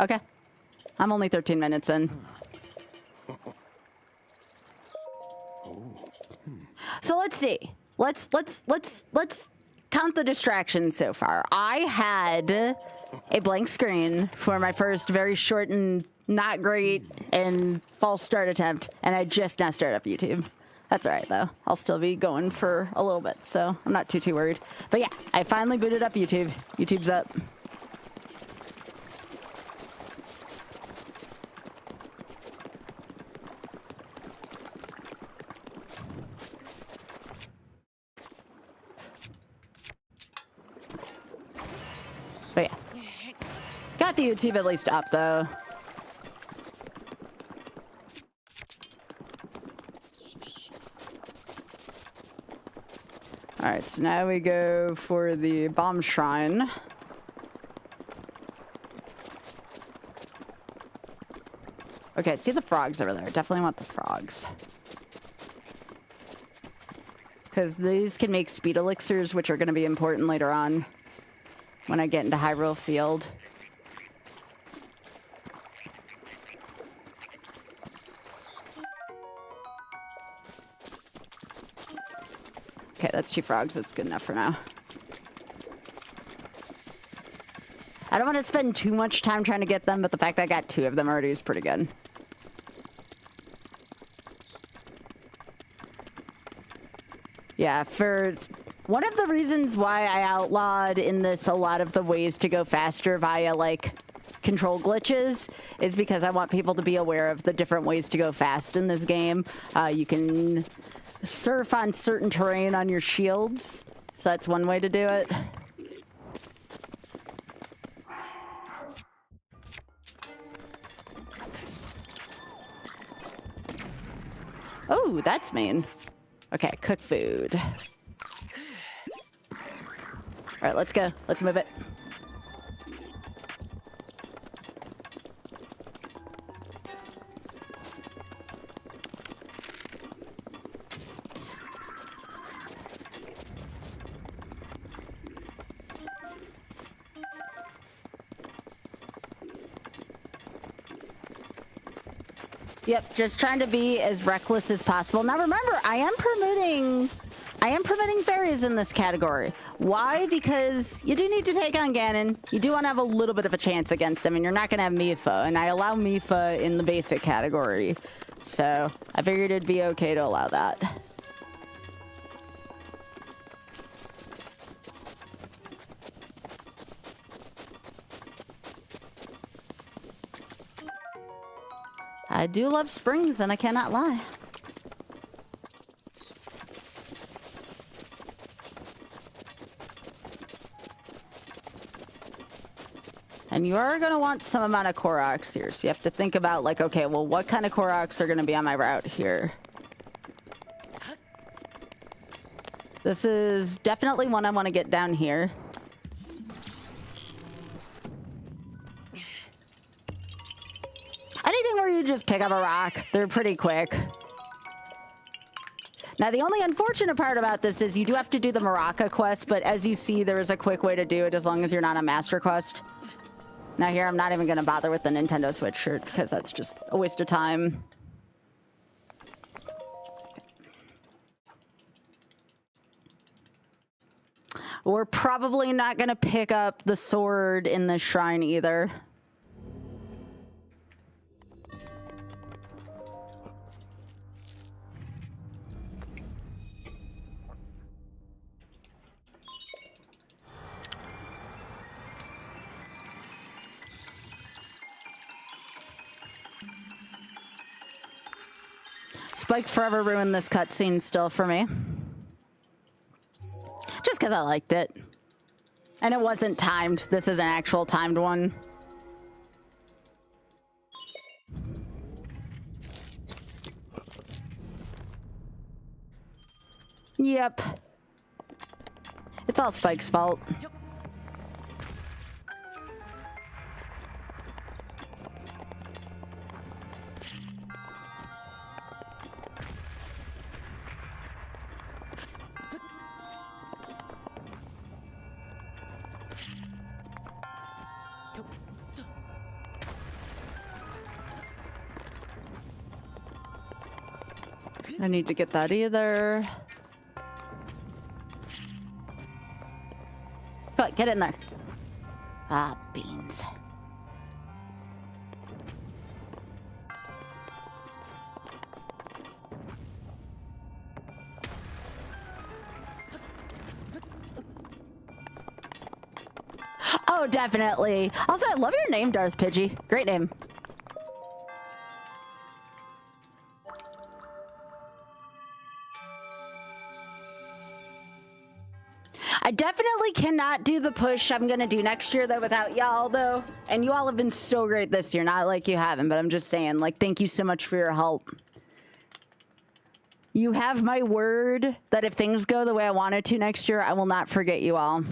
Okay. I'm only 13 minutes in. So let's see. Let's count the distractions so far. I had a blank screen for my first very short and not great and false start attempt, and I just now started up YouTube. That's all right, though. I'll still be going for a little bit, so I'm not too worried. But yeah, I finally booted up YouTube. YouTube's up. But yeah. Got the YouTube at least up, though. Alright, so now we go for the bomb shrine. Okay, see the frogs over there. Definitely want the frogs. Because these can make speed elixirs, which are going to be important later on when I get into Hyrule Field. Okay, that's 2 frogs. That's good enough for now. I don't want to spend too much time trying to get them, but the fact that I got 2 of them already is pretty good. Yeah, for one of the reasons why I outlawed in this a lot of the ways to go faster via, like, control glitches is because I want people to be aware of the different ways to go fast in this game. You can surf on certain terrain on your shields, so that's one way to do it. Oh, that's mean. Okay, cook food. All right, let's go. Let's move it. Yep, just trying to be as reckless as possible. Now remember, I am permitting fairies in this category. Why? Because you do need to take on Ganon. You do want to have a little bit of a chance against him, and you're not going to have Mifa, and I allow Mifa in the basic category. So I figured it'd be okay to allow that. I do love springs, and I cannot lie. And you are going to want some amount of Koroks here, so you have to think about, like, okay, well, what kind of Koroks are going to be on my route here? This is definitely one I want to get down here. Anything where you just pick up a rock, they're pretty quick. Now, the only unfortunate part about this is you do have to do the Maraca quest, but as you see, there is a quick way to do it as long as you're not on Master Quest. Now here, I'm not even going to bother with the Nintendo Switch shirt because that's just a waste of time. We're probably not going to pick up the sword in this shrine either. Spike forever ruined this cutscene still for me. Just because I liked it. And it wasn't timed. This is an actual timed one. Yep. It's all Spike's fault. I need to get that either. Come on, get in there. Ah, beans. Oh, definitely. Also, I love your name, Darth Pidgey. Great name. I definitely cannot do the push I'm gonna do next year, though, without y'all, though. And you all have been so great this year. Not like you haven't, but I'm just saying, like, thank you so much for your help. You have my word that if things go the way I want it to next year, I will not forget you all.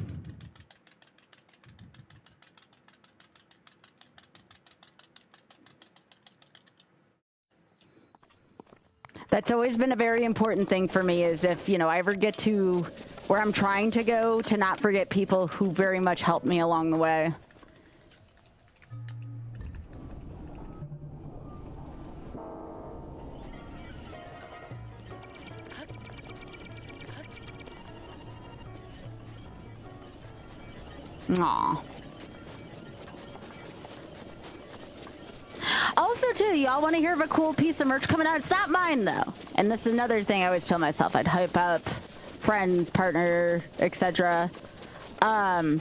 That's always been a very important thing for me, is if, you know, I ever get to where I'm trying to go, to not forget people who very much helped me along the way. Aw. Also, too, y'all want to hear of a cool piece of merch coming out? It's not mine, though. And this is another thing I always tell myself. I'd hype up friends, partner, etc. I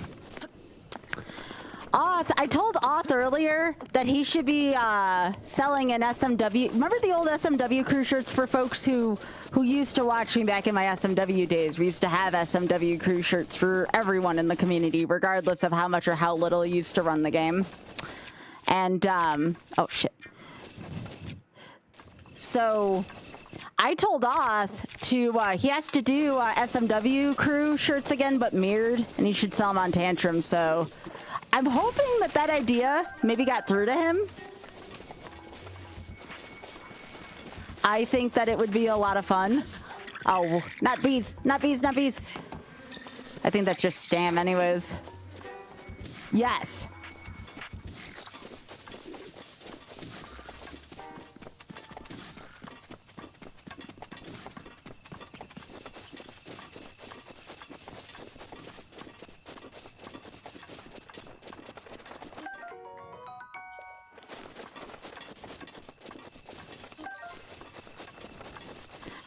told Oth earlier that he should be selling an SMW. Remember the old SMW crew shirts for folks who used to watch me back in my SMW days? We used to have SMW crew shirts for everyone in the community, regardless of how much or how little you used to run the game. And, oh shit. So I told Oth to, he has to do SMW crew shirts again, but mirrored, and he should sell them on Tantrum. So I'm hoping that that idea maybe got through to him. I think that it would be a lot of fun. Oh, not bees, not bees, not bees. I think that's just Stam anyways. Yes.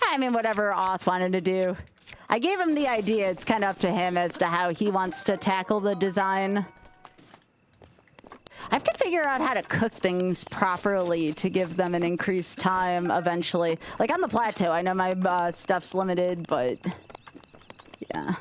I mean, whatever Oth wanted to do. I gave him the idea. It's kind of up to him as to how he wants to tackle the design. I have to figure out how to cook things properly to give them an increased time eventually. Like on the plateau, I know my stuff's limited, but yeah.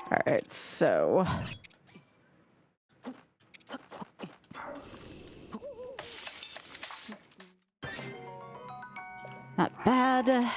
All right, so not bad.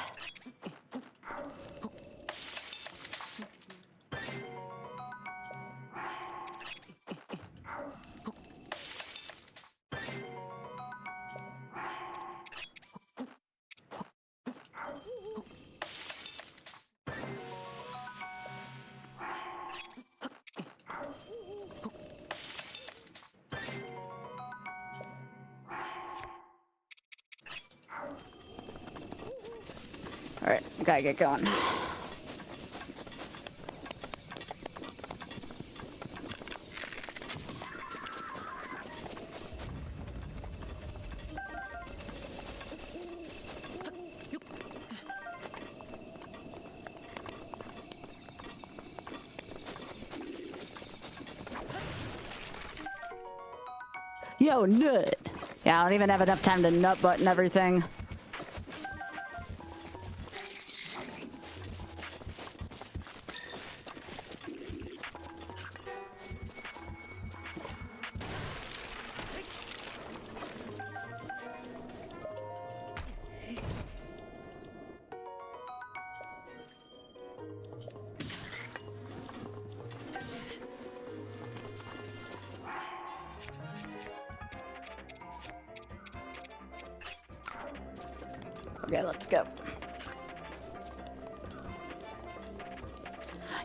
All right, gotta get going. Yo, nut. Yeah, I don't even have enough time to nut button everything. Okay, let's go.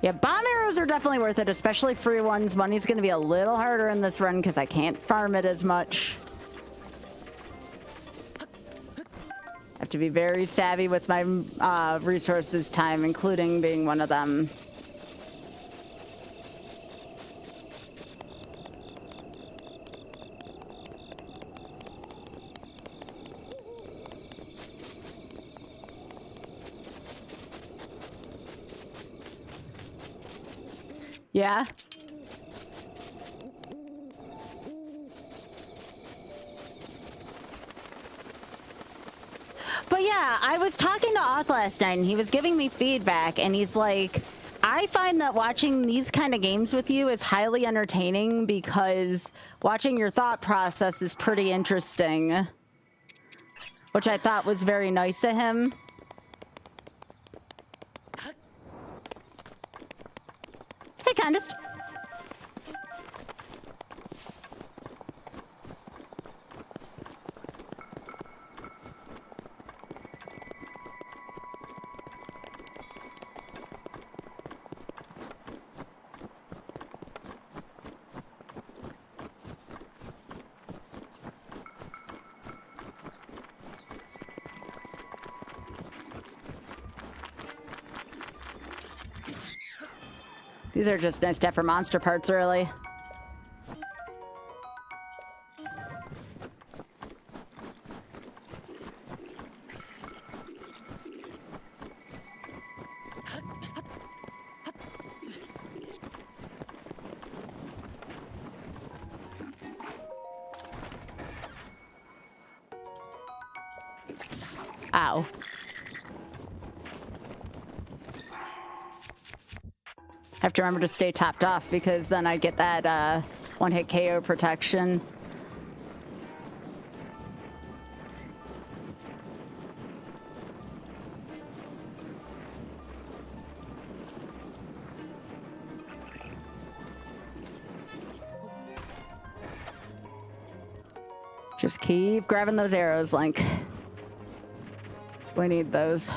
Yeah, bomb arrows are definitely worth it, especially free ones. Money's going to be a little harder in this run because I can't farm it as much. I have to be very savvy with my resources time, including being one of them. Yeah. But yeah, I was talking to Oth last night and he was giving me feedback and he's like, I find that watching these kind of games with you is highly entertaining because watching your thought process is pretty interesting, which I thought was very nice of him. Hey, Condest. These are just nice to have for monster parts early. Ow. I have to remember to stay topped off because then I get that one-hit KO protection. Just keep grabbing those arrows, Link. We need those.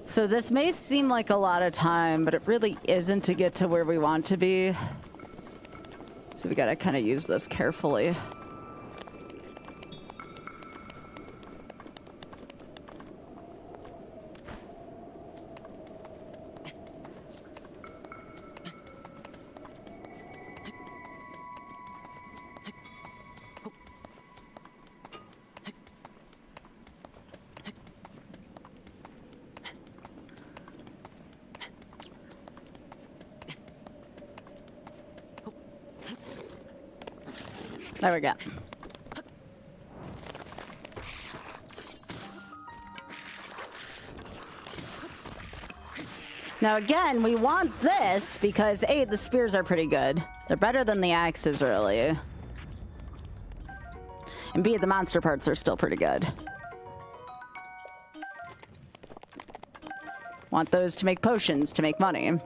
So this may seem like a lot of time, but it really isn't to get to where we want to be. So we gotta kind of use this carefully. There we go. Now again, we want this because A, the spears are pretty good. They're better than the axes, really. And B, the monster parts are still pretty good. Want those to make potions, to make money.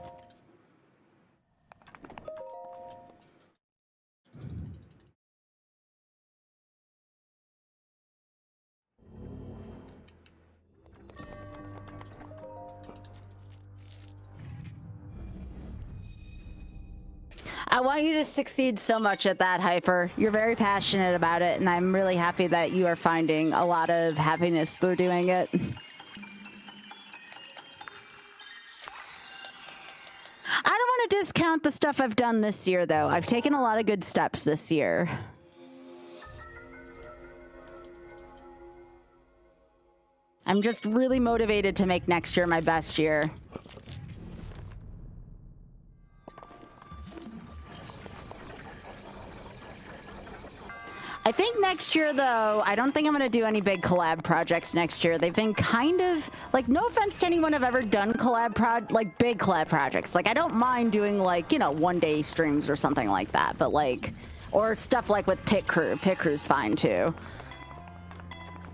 I want you to succeed so much at that, Hyper. You're very passionate about it, and I'm really happy that you are finding a lot of happiness through doing it. I don't want to discount the stuff I've done this year, though. I've taken a lot of good steps this year. I'm just really motivated to make next year my best year. I think next year, though, I don't think I'm going to do any big collab projects next year. They've been kind of, like, no offense to anyone I've ever done like, big collab projects. Like, I don't mind doing, like, you know, one-day streams or something like that. But, like, or stuff like with Pit Crew. Pit Crew's fine, too.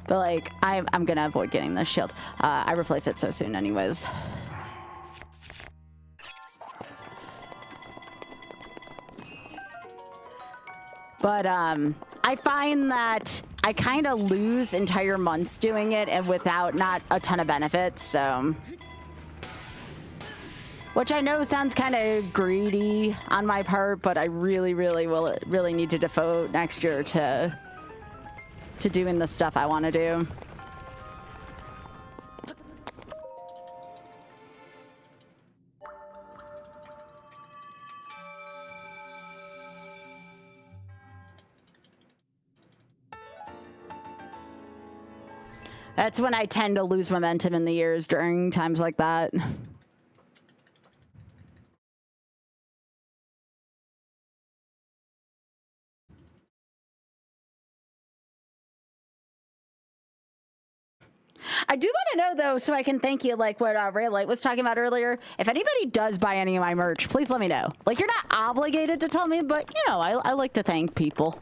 But like, I'm gonna avoid getting this shield. I replace it so soon anyways. But I find that I kind of lose entire months doing it and without not a ton of benefits, so. Which I know sounds kind of greedy on my part, but I really need to devote next year to doing the stuff I want to do. That's when I tend to lose momentum in the years during times like that. I do want to know, though, so I can thank you, like what Raylight was talking about earlier. If anybody does buy any of my merch, please let me know. Like, you're not obligated to tell me, but, you know, I like to thank people.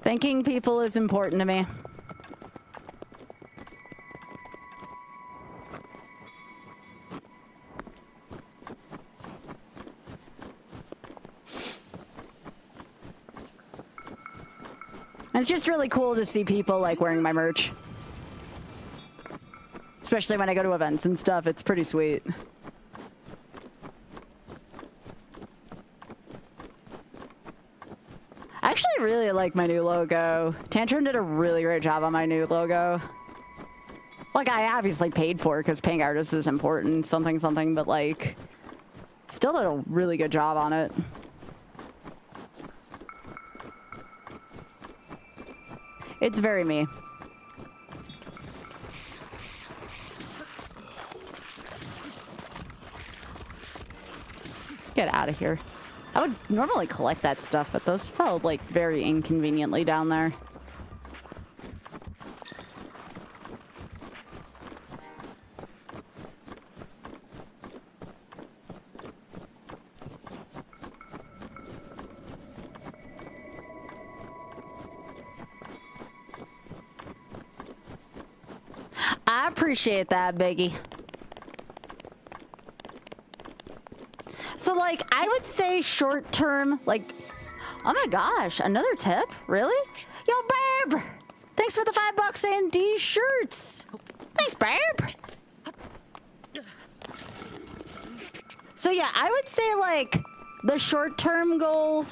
Thanking people is important to me. It's just really cool to see people like wearing my merch. Especially when I go to events and stuff, it's pretty sweet. I actually really like my new logo. Tantrum did a really great job on my new logo. Like, I obviously paid for it because paying artists is important, something, but like, still did a really good job on it. It's very me. Get out of here. I would normally collect that stuff, but those fell like very inconveniently down there. I appreciate that, Biggie. So, like, I would say short term, like, oh my gosh, another tip? Really? Yo, babe! Thanks for the $5 and these shirts. Thanks, babe. So, yeah, I would say, like, the short term goal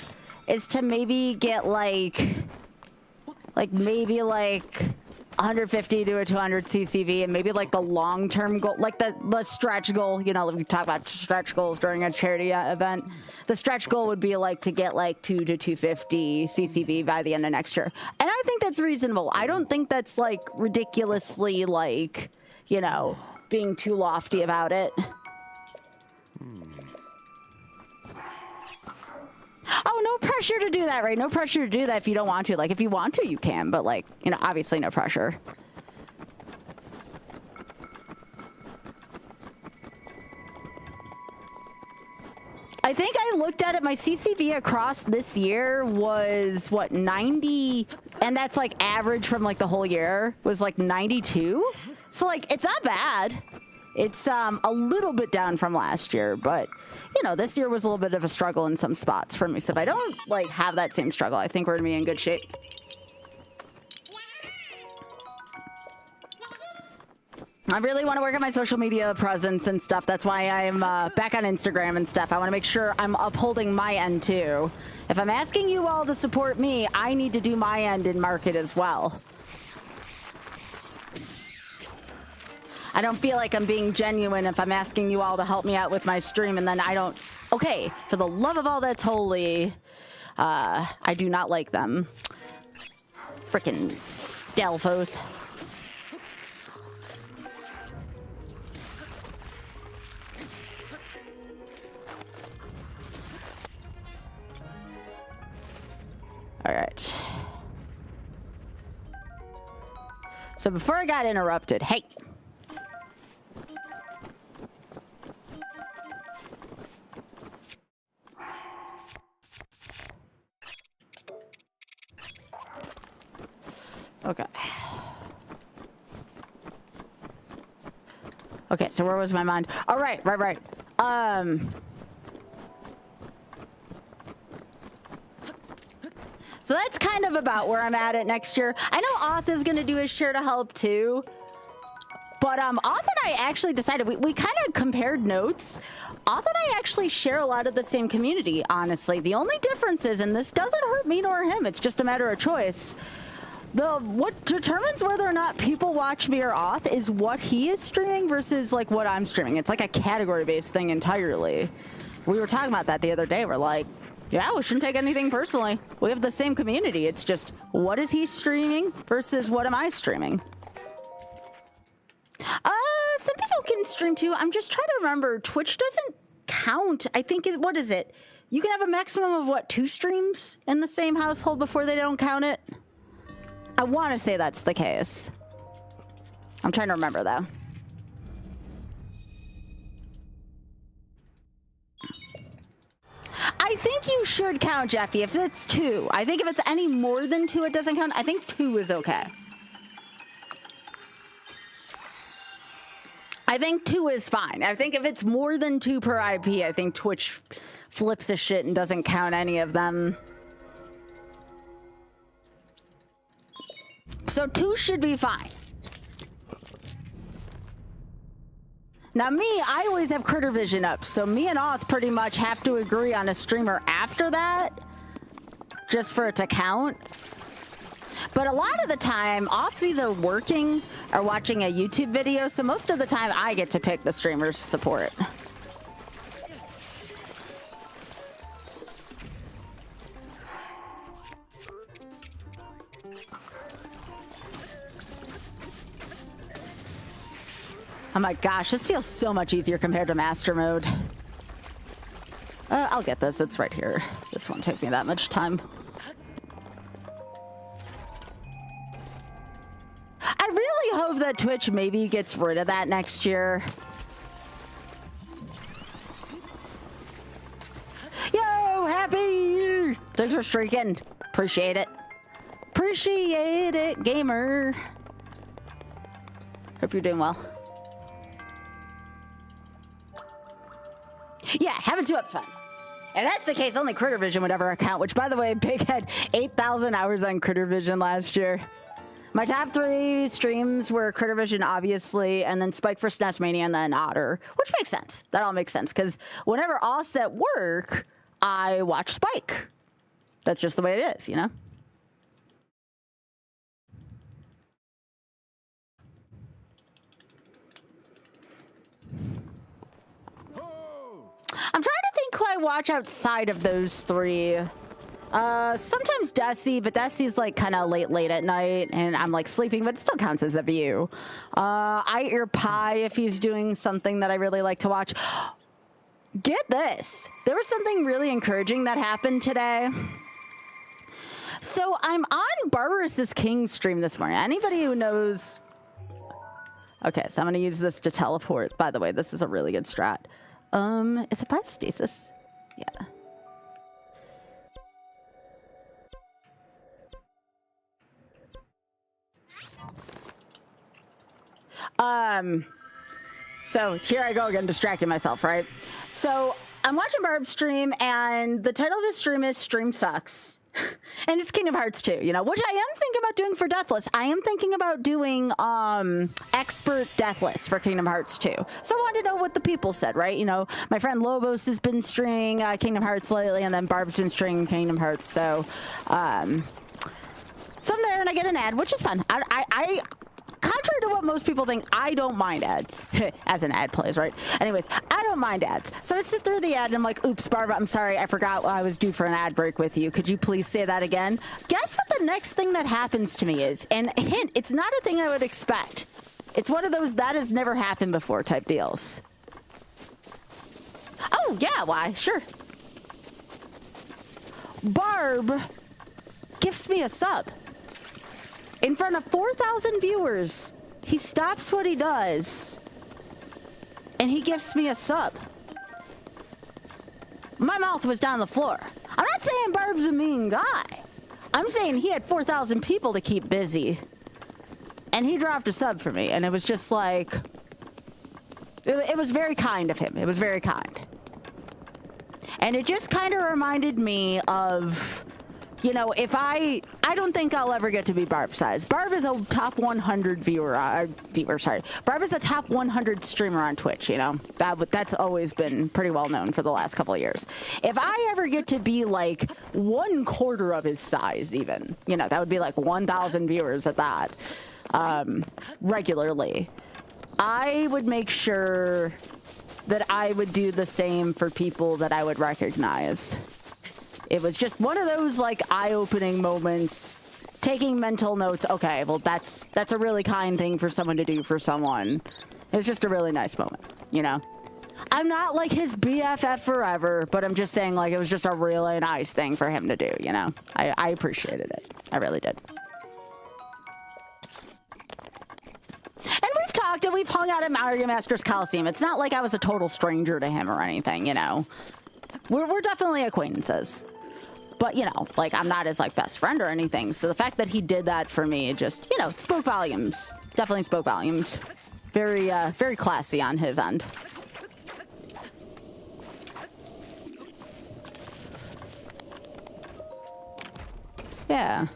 is to maybe get, like maybe, like, 150 to a 200 CCV, and maybe like the long-term goal, like the stretch goal, you know, we talk about stretch goals during a charity event. The stretch goal would be like to get like 2 to 250 CCV by the end of next year. And I think that's reasonable. I don't think that's like ridiculously like, you know, being too lofty about it. Oh, no pressure to do that, right? No pressure to do that if you don't want to. Like, if you want to, you can, but, like, you know, obviously no pressure. I think I looked at it, my CCV across this year was, what, 90? And that's, like, average from, like, the whole year was, like, 92? So, like, it's not bad. It's a little bit down from last year, but, you know, this year was a little bit of a struggle in some spots for me. So if I don't, like, have that same struggle, I think we're going to be in good shape. I really want to work on my social media presence and stuff. That's why I'm back on Instagram and stuff. I want to make sure I'm upholding my end, too. If I'm asking you all to support me, I need to do my end in market as well. I don't feel like I'm being genuine if I'm asking you all to help me out with my stream and then I don't... Okay, for the love of all that's holy, I do not like them. Frickin' Stelfos. All right. So before I got interrupted, hey. Okay. Okay, so where was my mind? All right, right. So that's kind of about where I'm at next year. I know Oth is going to do his share to help too. But Oth and I actually decided, we kind of compared notes. Oth and I actually share a lot of the same community, honestly. The only difference is, and this doesn't hurt me nor him, it's just a matter of choice. What determines whether or not people watch me or Oth is what he is streaming versus like what I'm streaming. It's like a category-based thing entirely. We were talking about that the other day. We're like, yeah, we shouldn't take anything personally. We have the same community. It's just, what is he streaming versus what am I streaming? Some people can stream too. I'm just trying to remember. Twitch doesn't count. I think, what is it? You can have a maximum of what, 2 streams in the same household before they don't count it? I want to say that's the case. I'm trying to remember though. I think you should count, Jeffy, if it's 2. I think if it's any more than 2, it doesn't count. I think 2 is okay. I think 2 is fine. I think if it's more than 2 per IP, I think Twitch flips a shit and doesn't count any of them. So 2 should be fine. Now me, I always have critter vision up, so me and Oth pretty much have to agree on a streamer after that, just for it to count. But a lot of the time, Oth's either working or watching a YouTube video, so most of the time I get to pick the streamer's support. Oh my gosh, this feels so much easier compared to master mode. I'll get this, it's right here. This won't take me that much time. I really hope that Twitch maybe gets rid of that next year. Yo, happy! Thanks for streaking. Appreciate it. Appreciate it, gamer. Hope you're doing well. Yeah, having 2 up's fine. If that's the case, only Critter Vision would ever count, which, by the way, Big had 8,000 hours on Critter Vision last year. My top 3 streams were Critter Vision, obviously, and then Spike for SNES Mania, and then Otter, which makes sense. That all makes sense, because whenever Oth's at work, I watch Spike. That's just the way it is, you know? I'm trying to think who I watch outside of those 3. Sometimes Desi, but Desi's like kind of late at night, and I'm like sleeping, but it still counts as a view. I ear Pie if he's doing something that I really like to watch. Get this. There was something really encouraging that happened today. So I'm on Barbarous King's stream this morning. Anybody who knows... Okay, so I'm going to use this to teleport. By the way, this is a really good strat. Is it by stasis? Yeah. So here I go again, distracting myself, right? So I'm watching Barb's stream, and the title of his stream is Stream Sucks. And it's Kingdom Hearts 2, you know, which I am thinking about doing for Deathless. I am thinking about doing expert Deathless for Kingdom Hearts 2. So I wanted to know what the people said, right? You know, my friend Lobos has been streaming Kingdom Hearts lately, and then Barb's been streaming Kingdom Hearts. So, so I'm there, and I get an ad, which is fun. I contrary to what most people think, I don't mind ads. As an ad plays, right? Anyways, I don't mind ads. So I sit through the ad and I'm like, oops, Barbara, I'm sorry, I forgot I was due for an ad break with you. Could you please say that again? Guess what the next thing that happens to me is? And hint, it's not a thing I would expect. It's one of those that has never happened before type deals. Oh, yeah, why? Sure. Barb gifts me a sub. In front of 4,000 viewers, he stops what he does, and he gives me a sub. My mouth was down the floor. I'm not saying Barb's a mean guy. I'm saying he had 4,000 people to keep busy. And he dropped a sub for me, and it was just like, it was very kind of him. It was very kind. And it just kind of reminded me of, you know, if I don't think I'll ever get to be Barb's size. Barb is a top 100 Barb is a top 100 streamer on Twitch, you know. That's always been pretty well known for the last couple of years. If I ever get to be like 1/4 of his size even, you know, that would be like 1,000 viewers at that, regularly, I would make sure that I would do the same for people that I would recognize. It was just one of those like eye-opening moments, taking mental notes. Okay, well that's a really kind thing for someone to do for someone. It was just a really nice moment, you know? I'm not like his BFF forever, but I'm just saying like it was just a really nice thing for him to do, you know? I appreciated it. I really did. And we've talked and we've hung out at Mario Masters Coliseum. It's not like I was a total stranger to him or anything, you know? We're definitely acquaintances. But, you know, like, I'm not his, like, best friend or anything. So the fact that he did that for me just, you know, spoke volumes. Definitely spoke volumes. Very, very classy on his end. Yeah.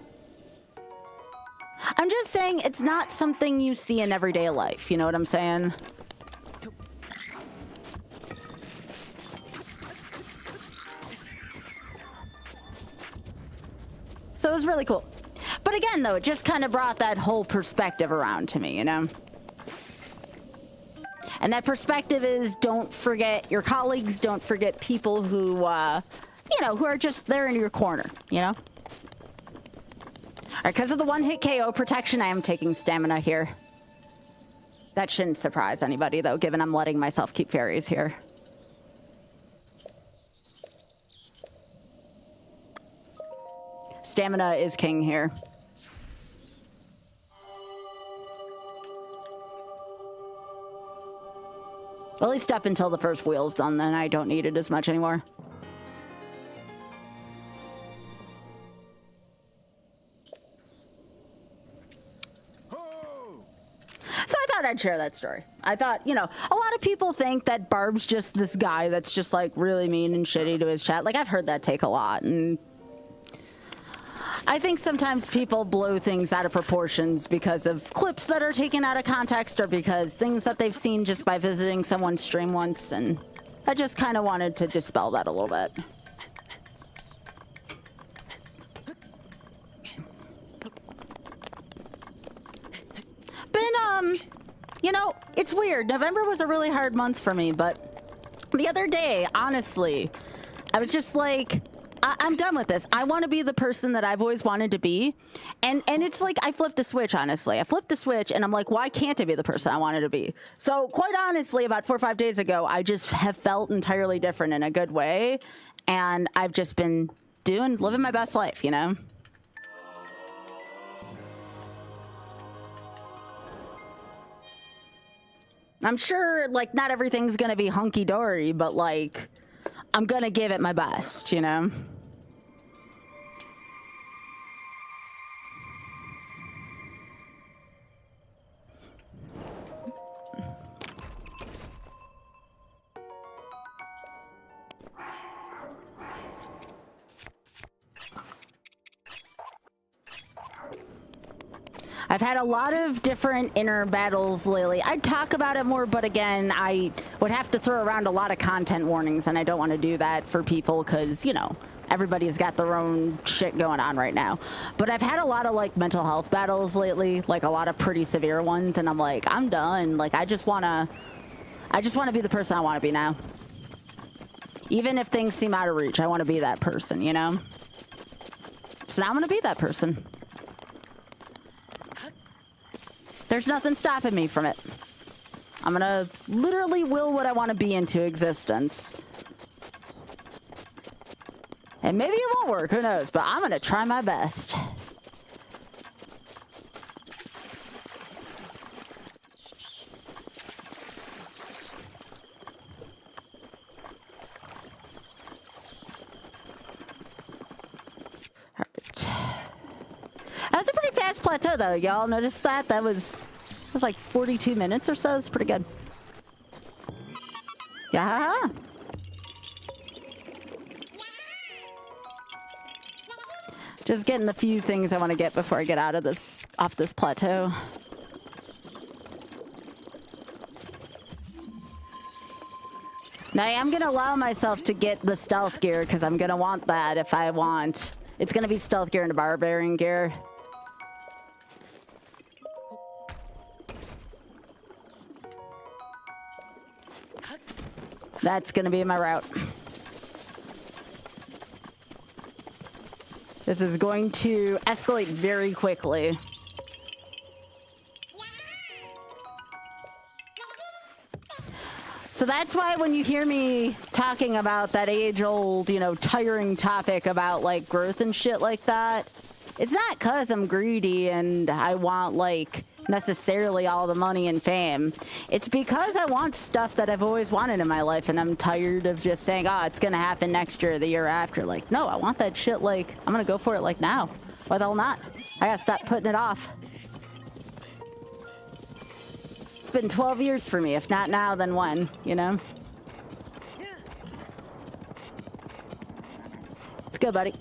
I'm just saying it's not something you see in everyday life. You know what I'm saying? So it was really cool. But again, though, it just kind of brought that whole perspective around to me, you know? And that perspective is don't forget your colleagues, don't forget people who, you know, who are just there in your corner, you know? All right, because of the one-hit KO protection, I am taking stamina here. That shouldn't surprise anybody, though, given I'm letting myself keep fairies here. Stamina is king here. Well, at least up until the first wheel's done, then I don't need it as much anymore. So I thought I'd share that story. I thought, you know, a lot of people think that Barb's just this guy that's just like really mean and shitty to his chat. Like, I've heard that take a lot, and I think sometimes people blow things out of proportions because of clips that are taken out of context or because things that they've seen just by visiting someone's stream once, and I just kind of wanted to dispel that a little bit. You know, it's weird. November was a really hard month for me, but the other day, honestly, I was just like, I'm done with this. I want to be the person that I've always wanted to be. And it's like I flipped a switch, honestly. I flipped the switch and I'm like, why can't I be the person I wanted to be? So quite honestly, about 4 or 5 days ago, I just have felt entirely different in a good way. And I've just been living my best life, you know? I'm sure, like, not everything's gonna be hunky-dory, but, like, I'm gonna give it my best, you know? I've had a lot of different inner battles lately. I'd talk about it more, but again, I would have to throw around a lot of content warnings, and I don't want to do that for people because, you know, everybody's got their own shit going on right now. But I've had a lot of, like, mental health battles lately, like a lot of pretty severe ones, and I'm like, I'm done. Like, I just want to be the person I want to be now. Even if things seem out of reach, I want to be that person, you know? So now I'm going to be that person. There's nothing stopping me from it. I'm gonna literally will what I want to be into existence. And maybe it won't work, who knows, but I'm gonna try my best. That was a pretty fast plateau, though. Y'all noticed that? That was like 42 minutes or so. It's pretty good. Yeah. Just getting the few things I want to get before I get out of this, off this plateau. Now I am going to allow myself to get the stealth gear because I'm going to want that if I want. It's going to be stealth gear and barbarian gear. That's going to be my route. This is going to escalate very quickly. So that's why when you hear me talking about that age-old, you know, tiring topic about, like, growth and shit like that, it's not because I'm greedy and I want, like, necessarily all the money and fame. It's because I want stuff that I've always wanted in my life, and I'm tired of just saying, oh, it's gonna happen next year or the year after. Like, no, I want that shit, like, I'm gonna go for it, like, now. Why the hell not? I gotta stop putting it off. It's been 12 years for me. If not now, then when, you know? Let's go, buddy.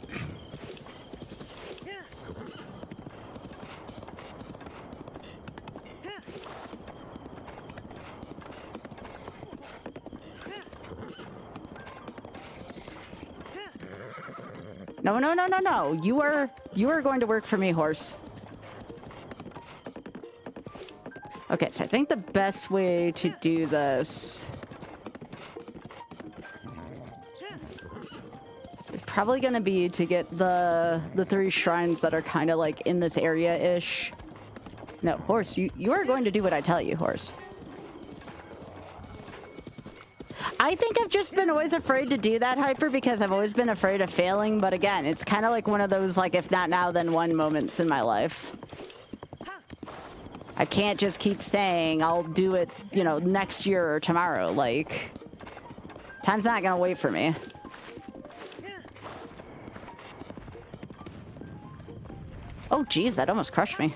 No, no, no, no, no. You are going to work for me, horse. Okay, so I think the best way to do this is probably going to be to get the 3 shrines that are kind of like in this area-ish. No, horse, you are going to do what I tell you, horse. I think I've just been always afraid to do that, Hyper, because I've always been afraid of failing. But again, it's kind of like one of those, like, if not now, then when moments in my life. I can't just keep saying I'll do it, you know, next year or tomorrow. Like, time's not gonna wait for me. Oh, geez, that almost crushed me.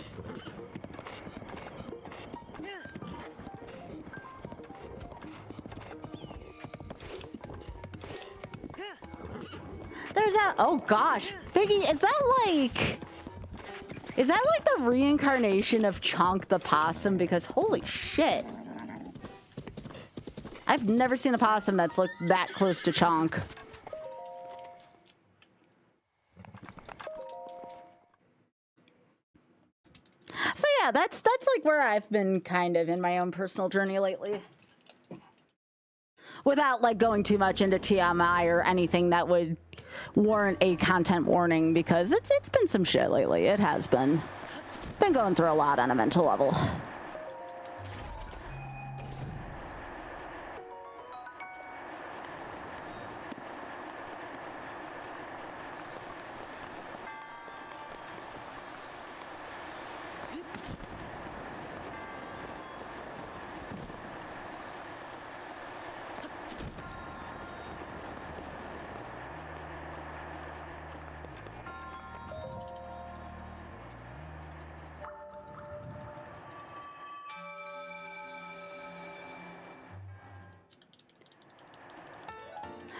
There's that. Oh, gosh. Biggie, is that like... Is that like the reincarnation of Chonk the possum? Because holy shit. I've never seen a possum that's looked that close to Chonk. So yeah, that's like where I've been kind of in my own personal journey lately. Without like going too much into TMI or anything that would warrant a content warning, because it's been some shit lately. It has been going through a lot on a mental level.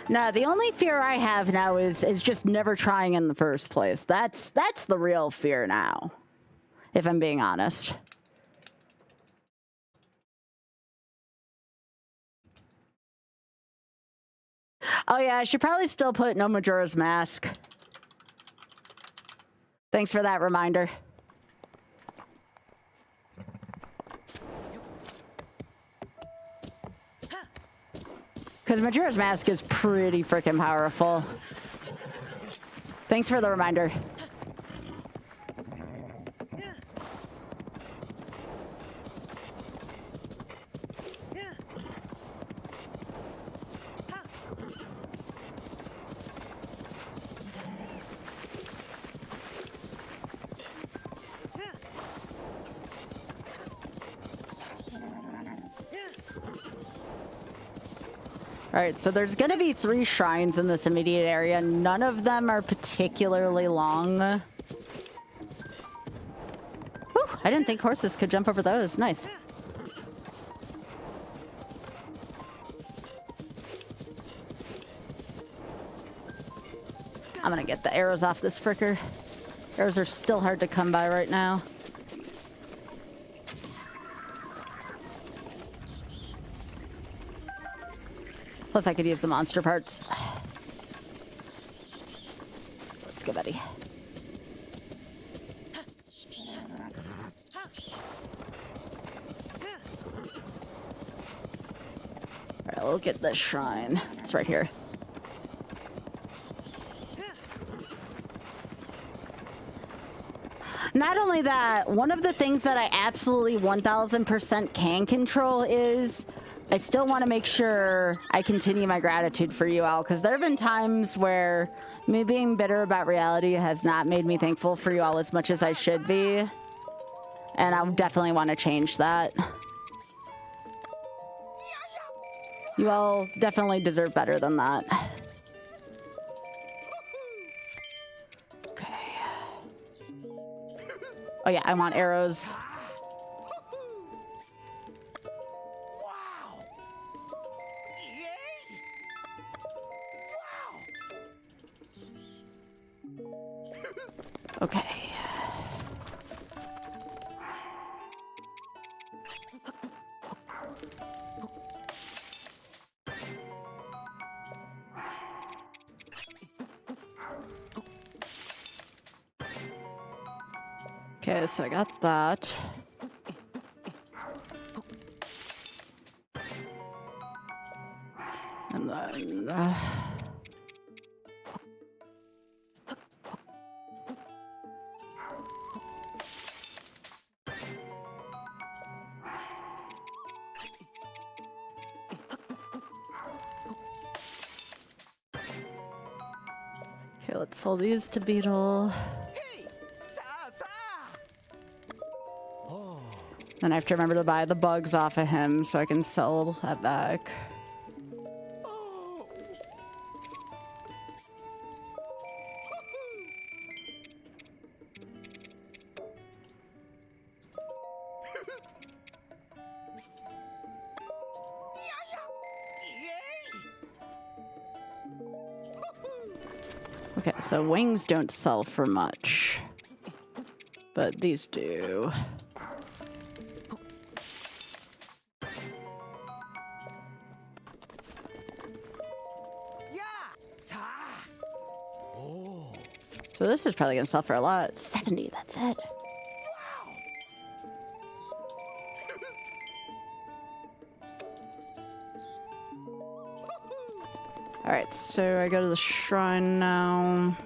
No, the only fear I have now is just never trying in the first place. That's the real fear now, if I'm being honest. Oh yeah, I should probably still put No Majora's Mask. Thanks for that reminder. Because Majora's Mask is pretty freaking powerful. Thanks for the reminder. All right, so there's going to be 3 shrines in this immediate area. None of them are particularly long. I didn't think horses could jump over those. Nice. I'm gonna get the arrows off this fricker. Arrows are still hard to come by right now. Plus I could use the monster parts. Let's go, buddy. Alright, we'll get the shrine. It's right here. Not only that, one of the things that I absolutely 1000% can control is I still want to make sure I continue my gratitude for you all, because there have been times where me being bitter about reality has not made me thankful for you all as much as I should be. And I definitely want to change that. You all definitely deserve better than that. Oh yeah, I want arrows. Okay. Okay, so I got that. And then... Okay, let's sell these to Beetle. Then I have to remember to buy the bugs off of him so I can sell that back. Okay, so wings don't sell for much, but these do. So this is probably gonna sell for a lot. 70, that's it. Alright, so I go to the shrine now.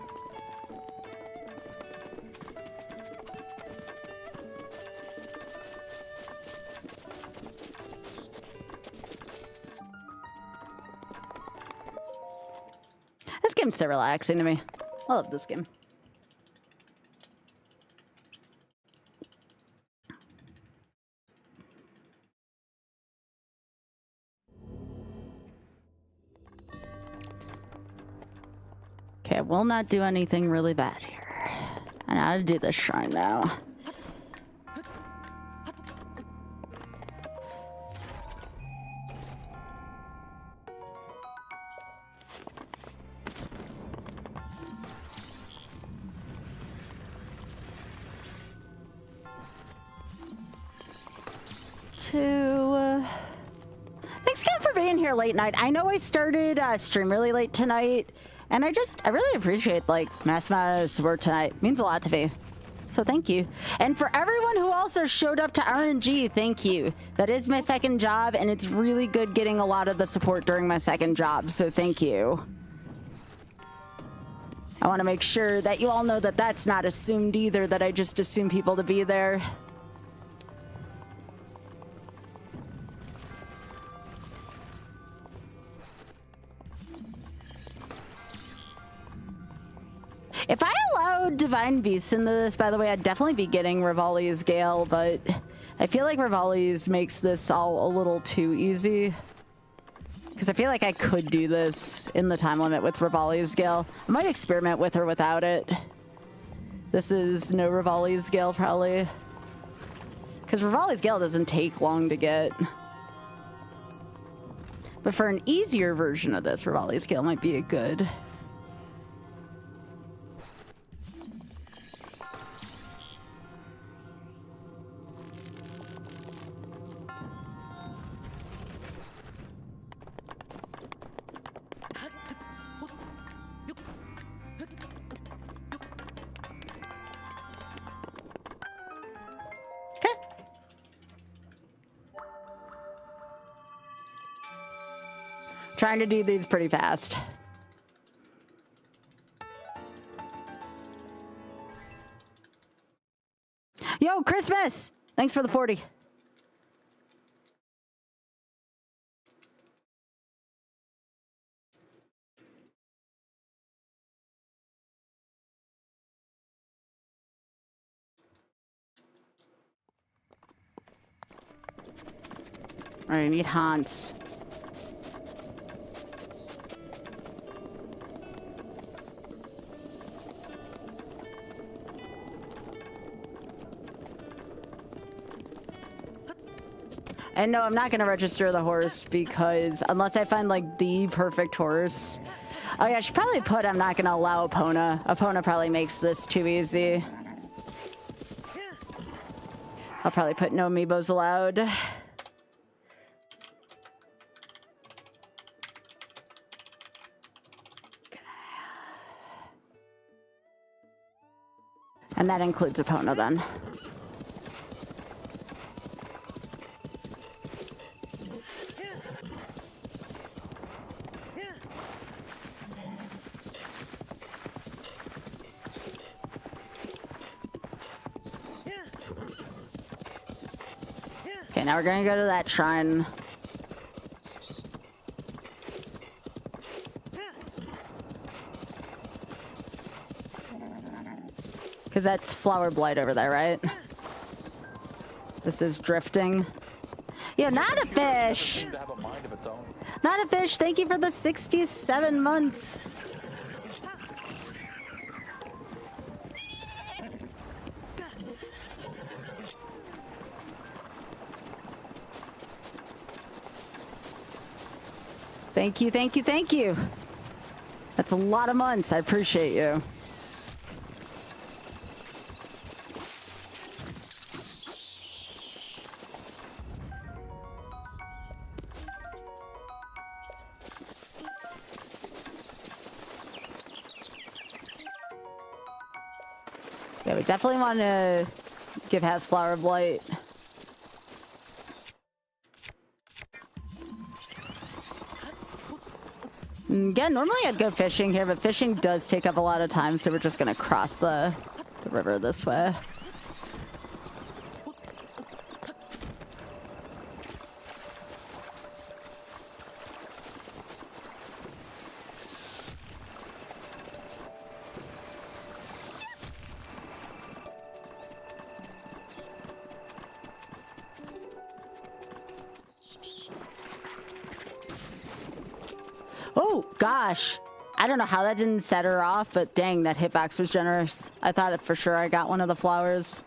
This game's so relaxing to me. I love this game. Okay, I will not do anything really bad here. I know how to do this shrine now. Thanks again for being here late night. I know I started stream really late tonight, and I really appreciate mass amount of support tonight. It means a lot to me. So thank you. And for everyone who also showed up to RNG, thank you. That is my second job, and it's really good getting a lot of the support during my second job, so thank you. I want to make sure that you all know that that's not assumed either, that I just assume people to be there. If I allowed Divine Beasts into this, by the way, I'd definitely be getting Rivali's Gale, but I feel like Rivali's makes this all a little too easy. Because I feel like I could do this in the time limit with Rivali's Gale. I might experiment with or without it. This is no Rivali's Gale, probably. Because Rivali's Gale doesn't take long to get. But for an easier version of this, Rivali's Gale might be a good. Trying to do these pretty fast. Yo, Christmas! Thanks for the 40. All right, I need Hans. And no, I'm not going to register the horse because unless I find like the perfect horse. Oh yeah, I should probably put I'm not going to allow Epona. Epona probably makes this too easy. I'll probably put no amiibos allowed. And that includes Epona then. Okay, now we're gonna go to that shrine. Because that's Flower Blight over there, right? This is drifting. Yeah, not a fish! Not a fish, thank you for the 67 months. Thank you, thank you, thank you. That's a lot of months. I appreciate you. Yeah, we definitely want to give Has Flower Blight. Again, normally I'd go fishing here, but fishing does take up a lot of time, so we're just gonna cross the river this way. Oh, gosh. I don't know how that didn't set her off, but dang, that hitbox was generous. I thought it for sure I got one of the flowers.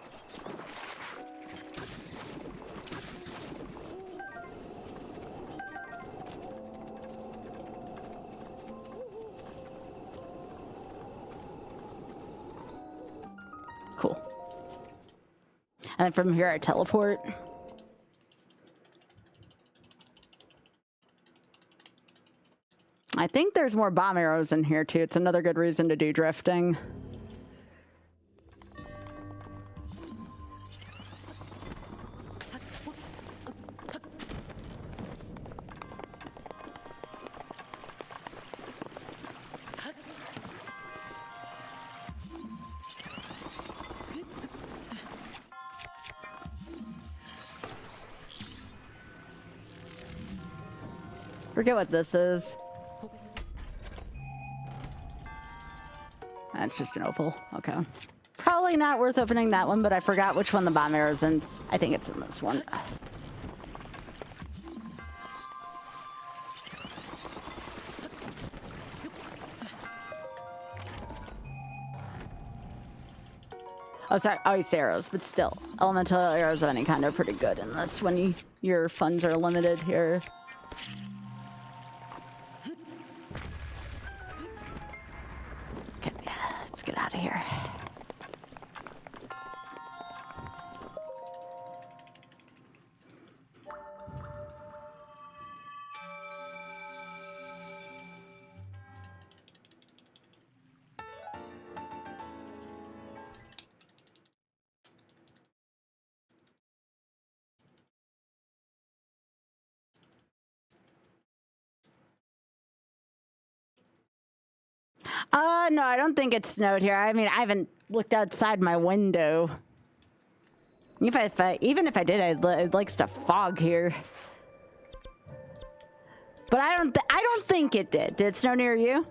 Cool. And then from here I teleport. I think there's more bomb arrows in here too. It's another good reason to do drifting. Forget what this is. That's just an opal. Okay. Probably not worth opening that one, but I forgot which one the bomb arrow's in. I think it's in this one. Oh, sorry. Oh, it's arrows, but still. Elemental arrows of any kind are pretty good in this when your funds are limited here. Okay, let's get out of here. No, I don't think it snowed here. I mean, I haven't looked outside my window. Even if I did, I'd like to fog here. But I don't think it did. Did it snow near you?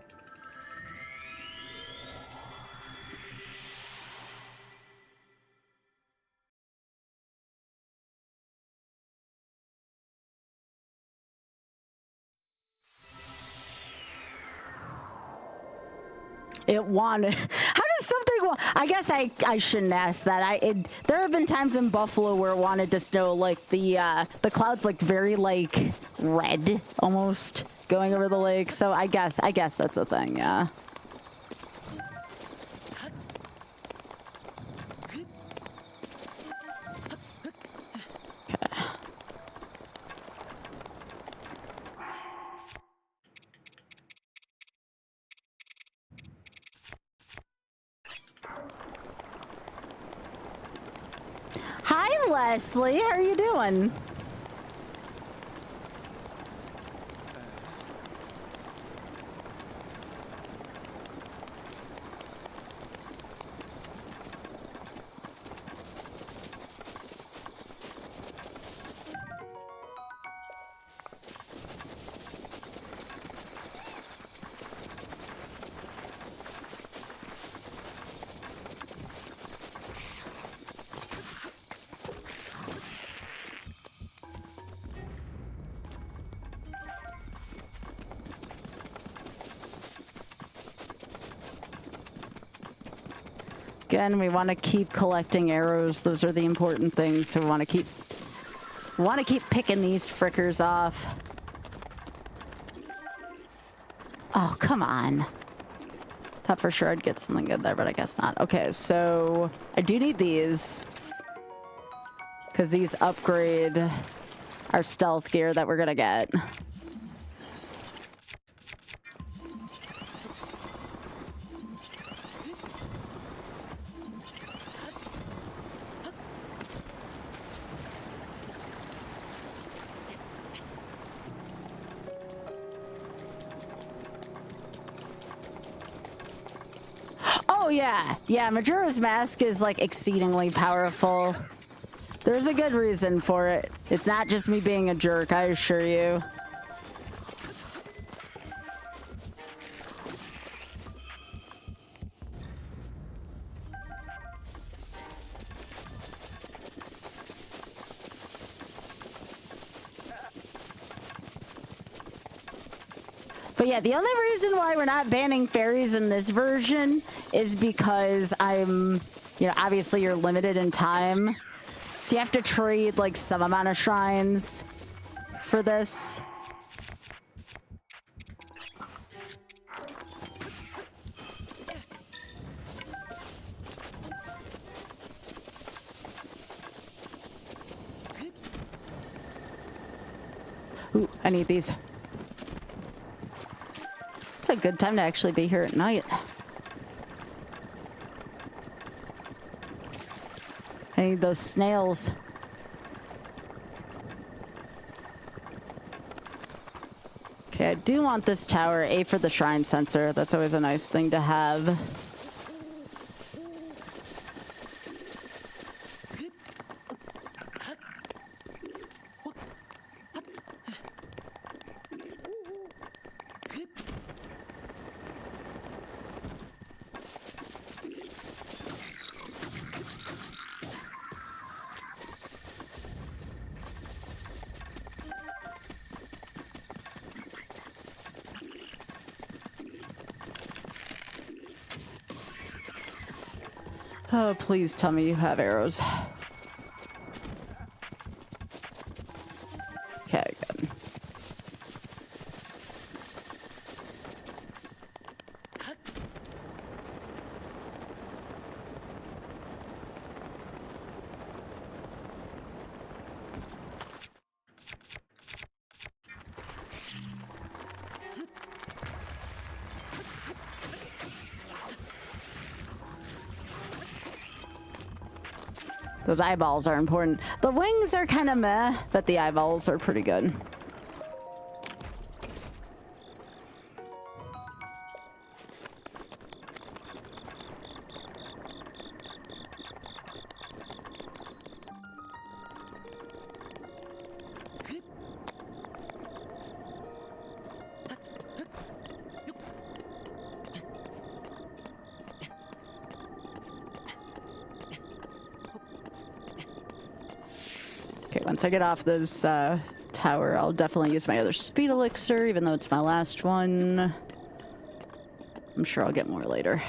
It wanted. How does something want? I guess I shouldn't ask that. There have been times in Buffalo where it wanted to snow, like the clouds like very like red almost going over the lake. So I guess that's a thing. Yeah. Hi, Leslie. How are you doing? Again, we want to keep collecting arrows. Those are the important things. So we want to keep picking these frickers off. Oh, come on. Thought for sure I'd get something good there, but I guess not. Okay, so I do need these because these upgrade our stealth gear that we're gonna get. Oh yeah, yeah, Majora's Mask is like exceedingly powerful. There's a good reason for it. It's not just me being a jerk, I assure you. But yeah, the only reason why we're not banning fairies in this version is because obviously you're limited in time. So you have to trade like some amount of shrines for this. Ooh, I need these. It's a good time to actually be here at night. I need those snails. Okay, I do want this tower. A for the shrine sensor. That's always a nice thing to have. Oh, please tell me you have arrows. Okay, good. Those eyeballs are important. The wings are kind of meh, but the eyeballs are pretty good. Once I get off this tower, I'll definitely use my other speed elixir, even though it's my last one. I'm sure I'll get more later.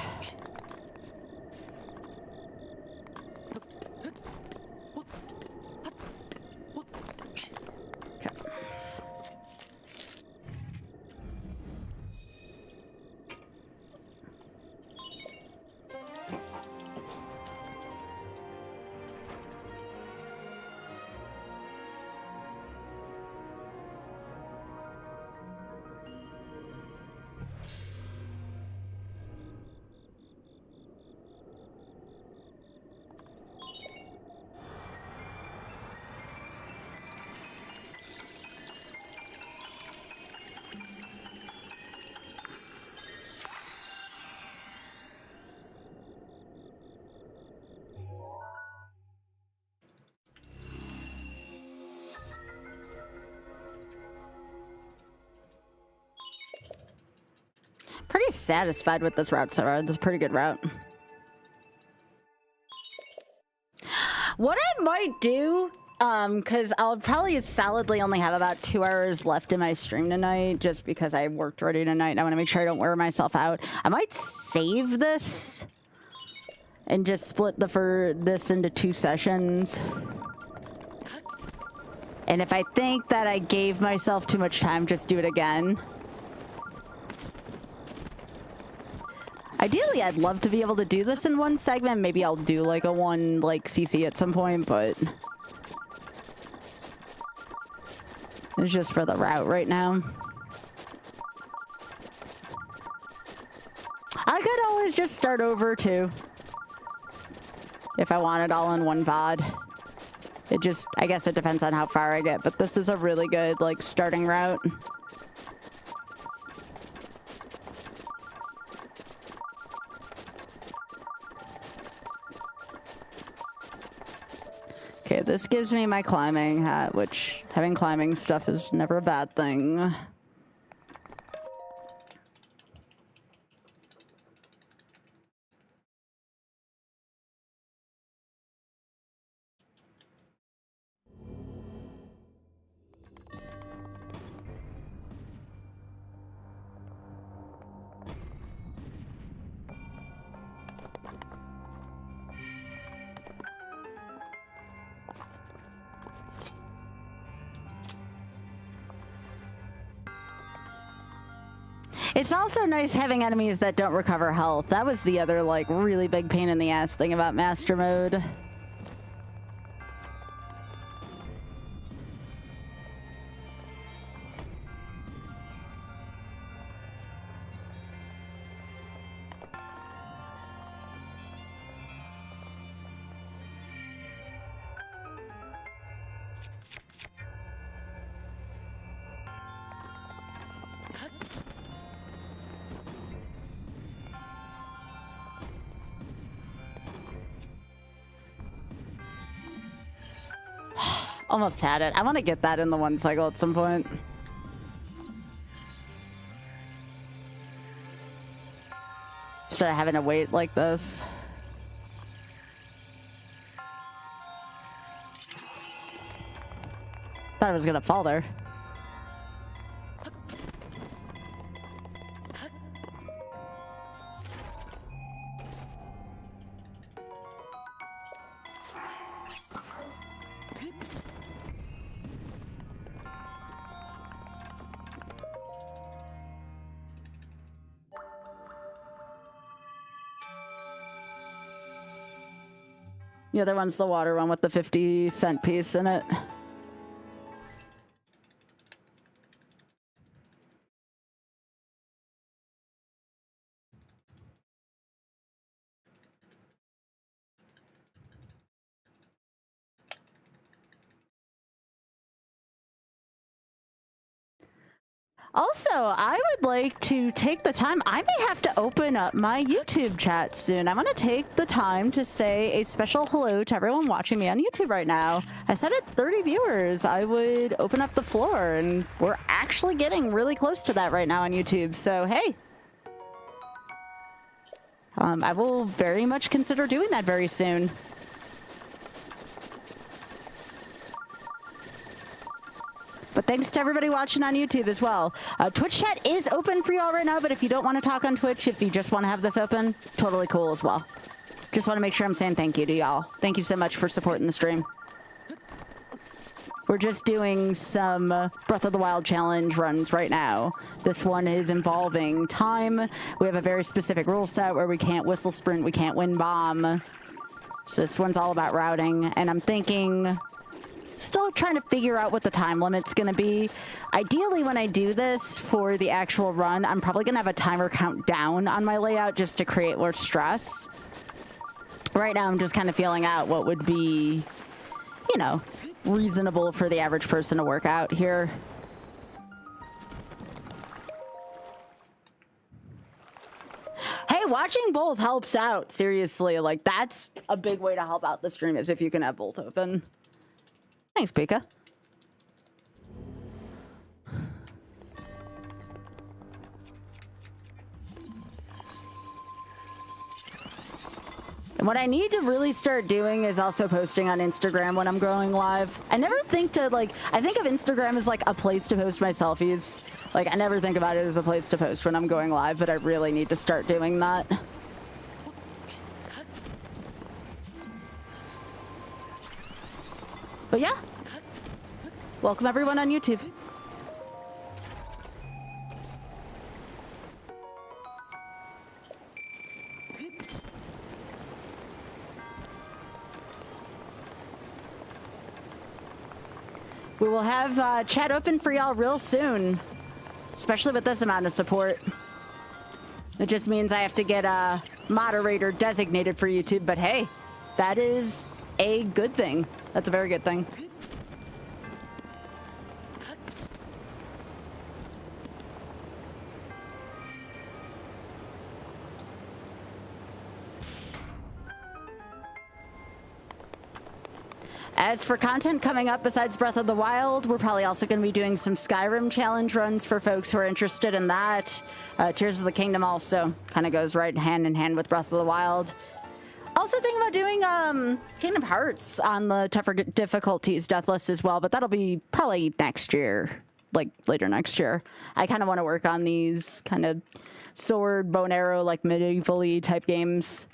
Pretty satisfied with this route so far. This is a pretty good route. What I might do, because I'll probably solidly only have about 2 hours left in my stream tonight, just because I worked already tonight and I want to make sure I don't wear myself out. I might save this and just split this into 2 sessions. And if I think that I gave myself too much time, just do it again. Ideally, I'd love to be able to do this in one segment. Maybe I'll do like a one CC at some point, but it's just for the route right now. I could always just start over too, if I want it all in one VOD. It just, I guess it depends on how far I get, but this is a really good starting route. Okay, this gives me my climbing hat, which having climbing stuff is never a bad thing. It's also nice having enemies that don't recover health. That was the other, really big pain in the ass thing about Master Mode. Almost had it. I want to get that in the one cycle at some point. Instead of having to wait like this. Thought I was gonna fall there. The other one's the water one with the 50-cent piece in it. Also, I would like to take the time. I may have to open up my YouTube chat soon. I'm going to take the time to say a special hello to everyone watching me on YouTube right now. I said at 30 viewers, I would open up the floor, and we're actually getting really close to that right now on YouTube. So, hey. I will very much consider doing that very soon. But thanks to everybody watching on YouTube as well. Twitch chat is open for y'all right now, but if you don't want to talk on Twitch, if you just want to have this open, totally cool as well. Just want to make sure I'm saying thank you to y'all. Thank you so much for supporting the stream. We're just doing some Breath of the Wild challenge runs right now. This one is involving time. We have a very specific rule set where we can't whistle sprint, we can't win bomb. So this one's all about routing, and I'm thinking... Still trying to figure out what the time limit's going to be. Ideally, when I do this for the actual run, I'm probably going to have a timer count down on my layout just to create more stress. Right now, I'm just kind of feeling out what would be, you know, reasonable for the average person to work out here. Hey, watching both helps out, seriously. Like, that's a big way to help out the stream, is if you can have both open. Thanks, Pika. And what I need to really start doing is also posting on Instagram when I'm going live. I never think to, like, I think of Instagram as like a place to post my selfies. Like, I never think about it as a place to post when I'm going live, but I really need to start doing that. But yeah, welcome everyone on YouTube. We will have chat open for y'all real soon, especially with this amount of support. It just means I have to get a moderator designated for YouTube, but hey, that is a good thing. That's a very good thing. As for content coming up besides Breath of the Wild, we're probably also going to be doing some Skyrim challenge runs for folks who are interested in that. Tears of the Kingdom also kind of goes right hand in hand with Breath of the Wild. Also thinking about doing Kingdom Hearts on the tougher difficulties Deathless as well, but that'll be probably next year, like later next year. I kind of want to work on these kind of sword, bow and arrow, like medieval-y type games.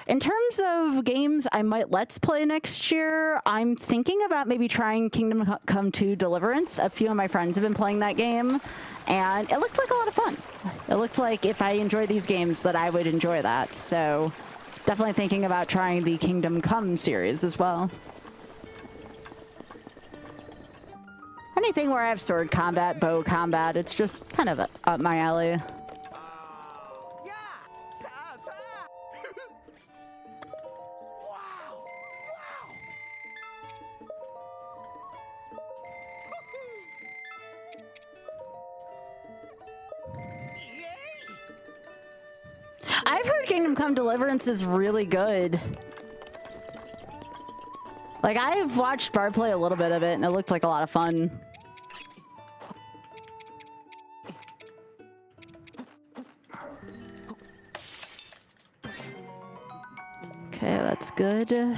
In terms of games I might let's play next year, I'm thinking about maybe trying Kingdom Come 2 Deliverance. A few of my friends have been playing that game, and it looked like a lot of fun. It looked like if I enjoy these games that I would enjoy that, so definitely thinking about trying the Kingdom Come series as well. Anything where I have sword combat, bow combat, it's just kind of up my alley. I've heard Kingdom Come Deliverance is really good. Like, I've watched Bard play a little bit of it, and it looked like a lot of fun. Okay, that's good.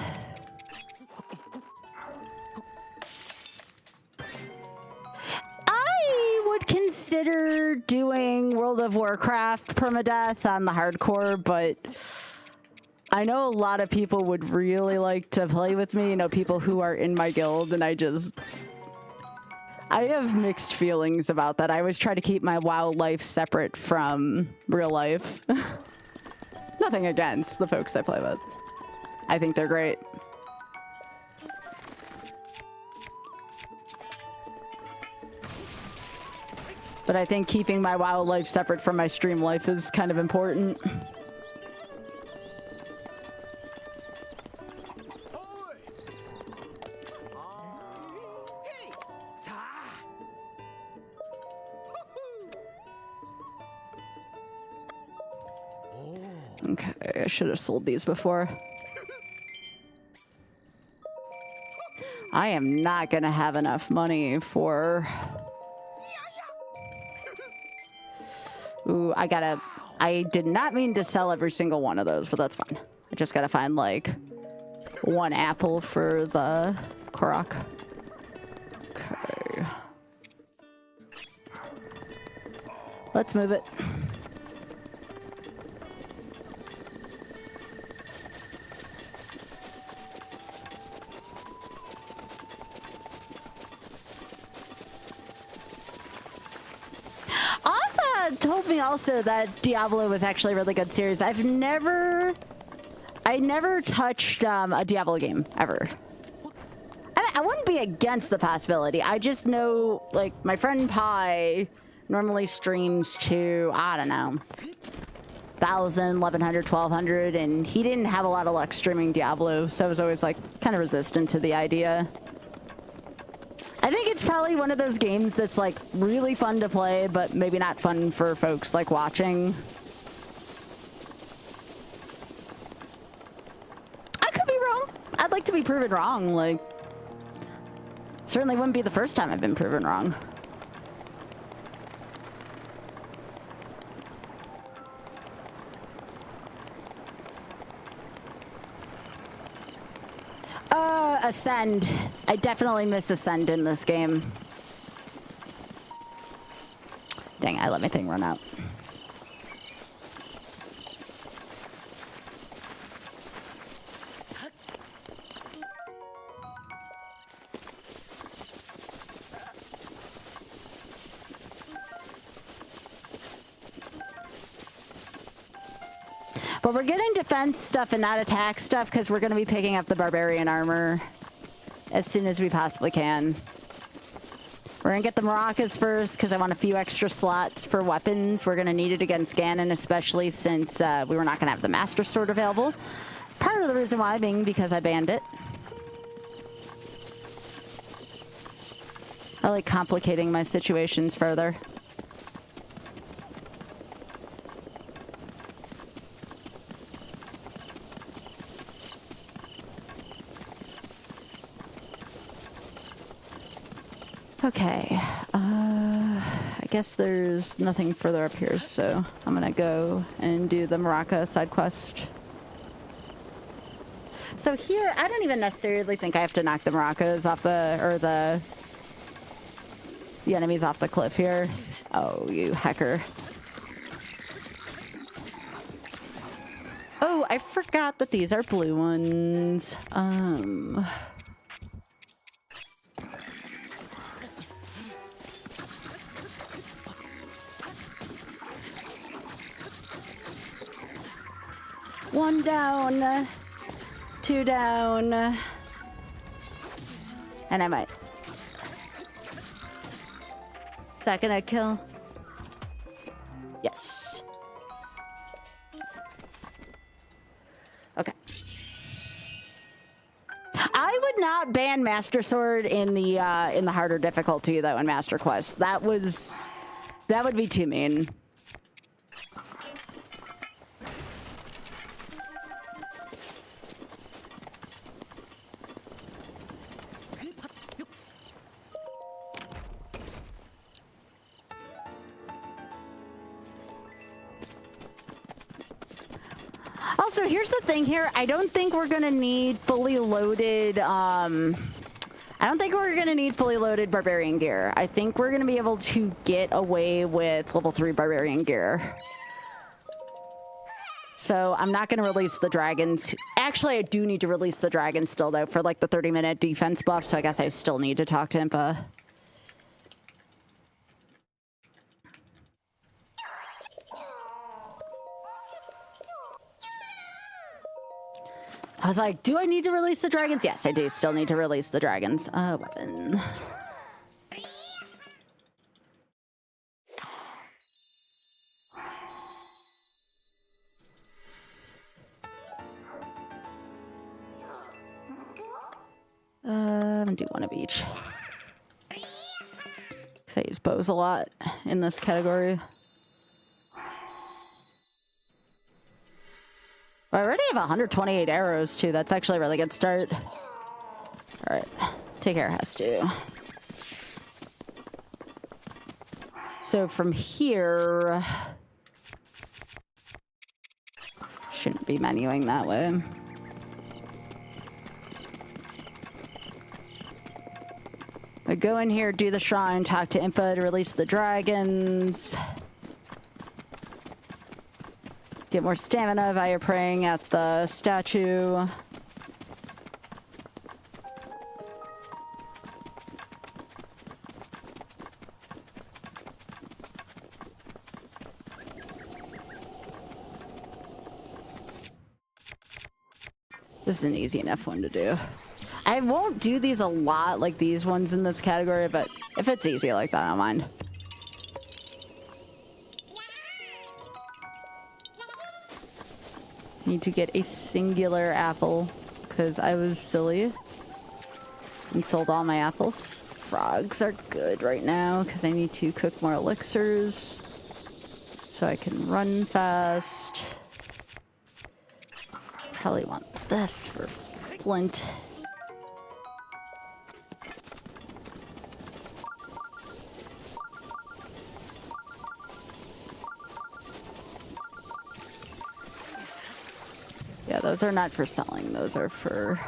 I would consider doing World of Warcraft permadeath on the hardcore, but I know a lot of people would really like to play with me, you know, people who are in my guild, and I have mixed feelings about that. I always try to keep my WoW life separate from real life. Nothing against the folks I play with. I think they're great. But I think keeping my WoW life separate from my stream life is kind of important. Okay, I should have sold these before. I am not gonna have enough money for... Ooh, I did not mean to sell every single one of those, but that's fine. I just gotta find, like, one apple for the Korok. Okay. Let's move it. Told me also that Diablo was actually a really good series. I never touched a Diablo game ever. I wouldn't be against the possibility. I just know, like, my friend Pi normally streams to, I don't know, 1,000, 1,100, 1,200, and he didn't have a lot of luck streaming Diablo, so I was always, like, kind of resistant to the idea. I think it's probably one of those games that's, like, really fun to play, but maybe not fun for folks, like, watching. I could be wrong. I'd like to be proven wrong, like... Certainly wouldn't be the first time I've been proven wrong. Ascend. I definitely miss Ascend in this game. Dang, I let my thing run out. But we're getting defense stuff and not attack stuff because we're going to be picking up the barbarian armor as soon as we possibly can. We're going to get the maracas first because I want a few extra slots for weapons. We're going to need it against Ganon, especially since we were not going to have the Master Sword available. Part of the reason why being because I banned it. I like complicating my situations further. Okay, I guess there's nothing further up here, so I'm gonna go and do the Maraca side quest. So here, I don't even necessarily think I have to knock the Maracas off the enemies off the cliff here. Oh, you hacker. Oh, I forgot that these are blue ones. One down, two down, and I might. Is that gonna kill? Yes. Okay. I would not ban Master Sword in the harder difficulty though in Master Quest. That would be too mean. Also, here's the thing here. I don't think we're gonna need fully loaded, I don't think we're gonna need fully loaded barbarian gear. I think we're gonna be able to get away with level 3 barbarian gear. So I'm not going to release the dragons. Actually, I do need to release the dragons still, though, for like the 30-minute defense buff. So I guess I still need to talk to Impa. I was like, do I need to release the dragons? Yes, I do still need to release the dragons. Weapon. I'm gonna do one of each. Because I use bows a lot in this category. I already have 128 arrows, too. That's actually a really good start. Alright. Take care, has to. So from here... Shouldn't be menuing that way. I go in here, do the shrine, talk to Impa to release the dragons. Get more stamina via praying at the statue. This is an easy enough one to do. I won't do these a lot like these ones in this category, but if it's easy like that, I don't mind. Need to get a singular apple because I was silly and sold all my apples. Frogs are good right now because I need to cook more elixirs so I can run fast. Probably want this for flint. Yeah, those are not for selling. Those are for...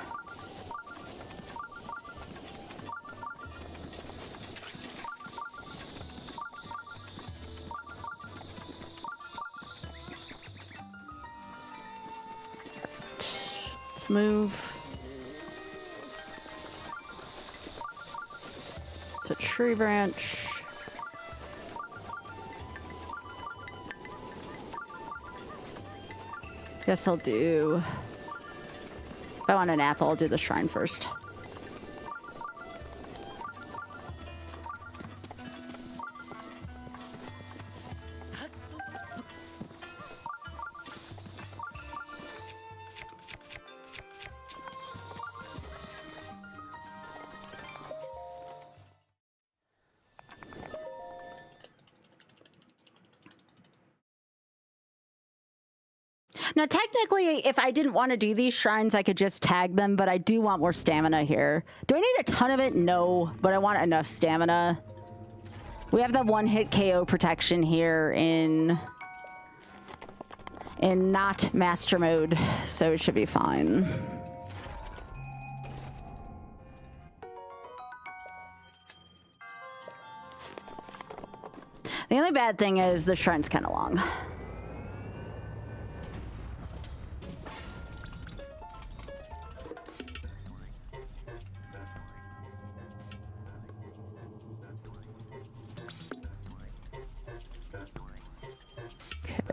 Let's move. It's a tree branch. Guess I'll do... If I want an apple, I'll do the shrine first. Now, technically, if I didn't want to do these shrines, I could just tag them, but I do want more stamina here. Do I need a ton of it? No, but I want enough stamina. We have the one-hit KO protection here in not master mode, so it should be fine. The only bad thing is the shrine's kind of long.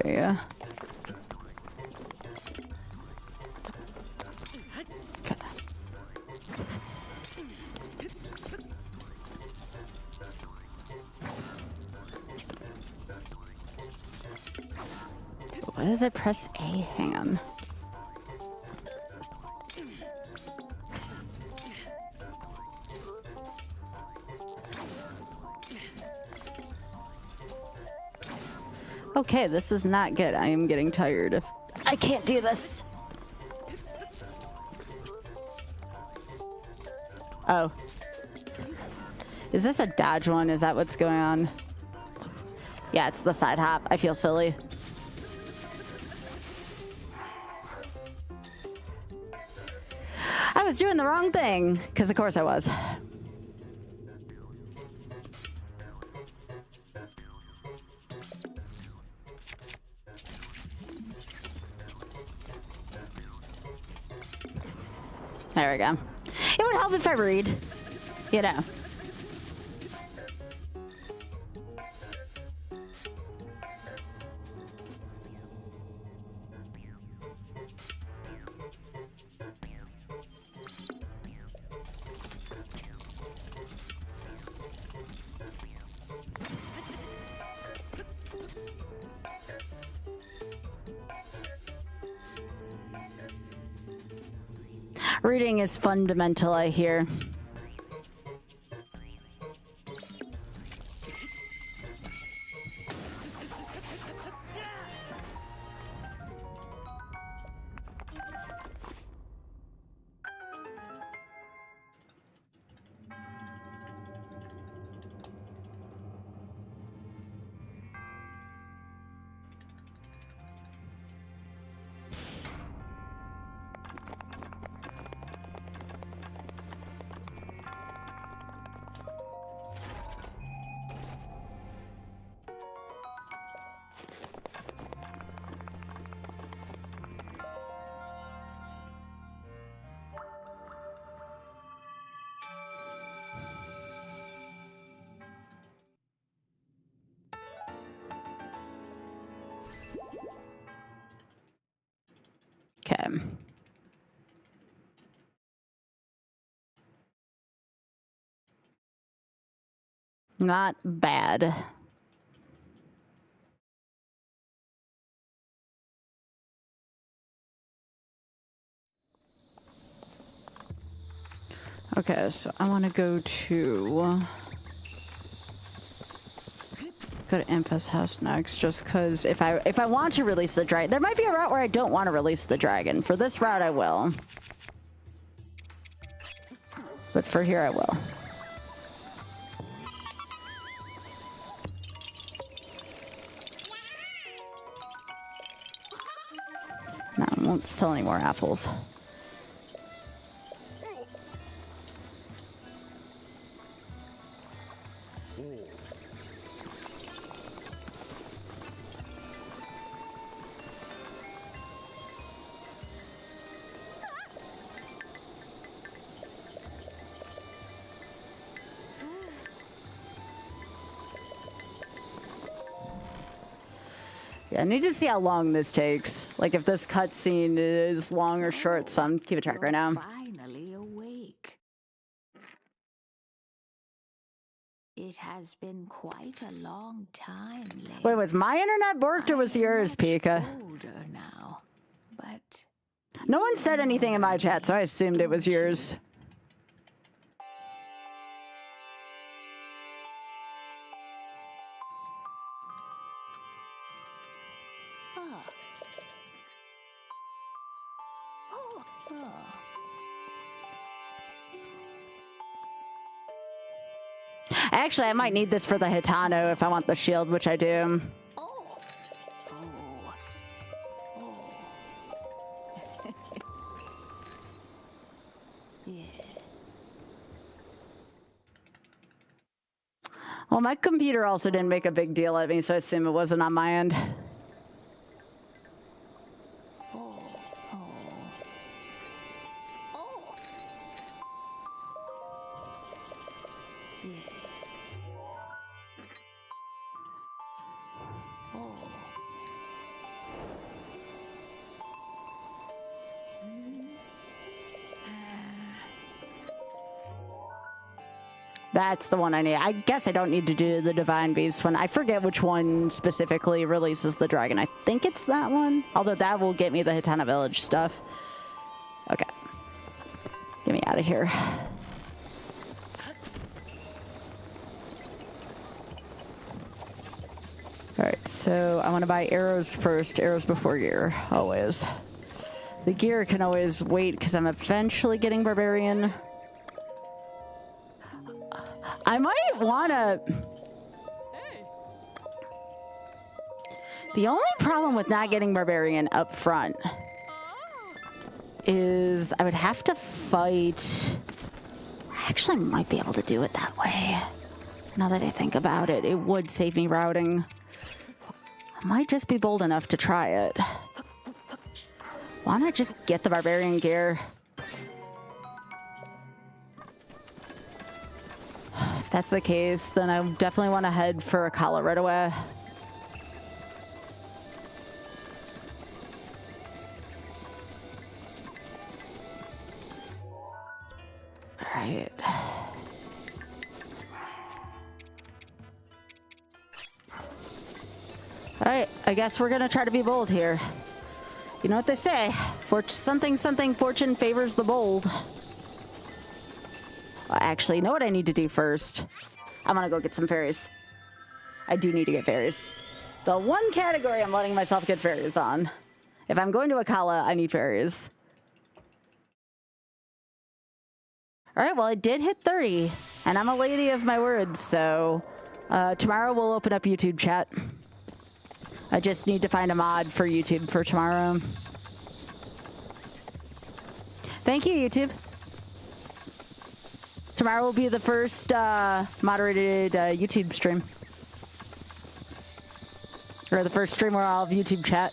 Okay. Why does it press A? Hang on. Okay, this is not good. I am getting tired. I can't do this. Oh. Is this a dodge one? Is that what's going on? Yeah, it's the side hop. I feel silly. I was doing the wrong thing, because of course I was. There we go. It would help if I read, you know. Reading is fundamental, I hear. Okay. Not bad. Okay, so I want to go to Impus House next, just because if I want to release the dragon, there might be a route where I don't want to release the dragon. For this route, I will, but for here, I will. No, I won't sell any more apples. Yeah, I need to see how long this takes. Like if this cutscene is long or short, so I'm keeping track right now. Finally awake. It has been quite a long time, Link. Wait, was my internet borked or was yours, Pika? Older now, but No one said anything in my chat, so I assumed it was yours. Actually, I might need this for the Hitano if I want the shield, which I do. Yeah. Well, my computer also didn't make a big deal at me, so I assume it wasn't on my end. That's the one I need. I guess I don't need to do the Divine Beast one. I forget which one specifically releases the dragon. I think it's that one. Although that will get me the Hitana Village stuff. Okay. Get me out of here. Alright, so I want to buy arrows first. Arrows before gear. Always. The gear can always wait because I'm eventually getting Barbarian. I might want to... The only problem with not getting Barbarian up front is I would have to fight... I actually might be able to do it that way. Now that I think about it, it would save me routing. I might just be bold enough to try it. Why not just get the Barbarian gear? If that's the case, then I definitely want to head for a Kala right away. All right. All right, I guess we're gonna try to be bold here. You know what they say, something fortune favors the bold. Well, actually, you know what I need to do first? I'm gonna go get some fairies. I do need to get fairies. The one category I'm letting myself get fairies on. If I'm going to Akala, I need fairies. All right, well, I did hit 30, and I'm a lady of my words, so tomorrow we'll open up YouTube chat. I just need to find a mod for YouTube for tomorrow. Thank you, YouTube. Tomorrow will be the first moderated YouTube stream. Or the first stream where I'll have YouTube chat.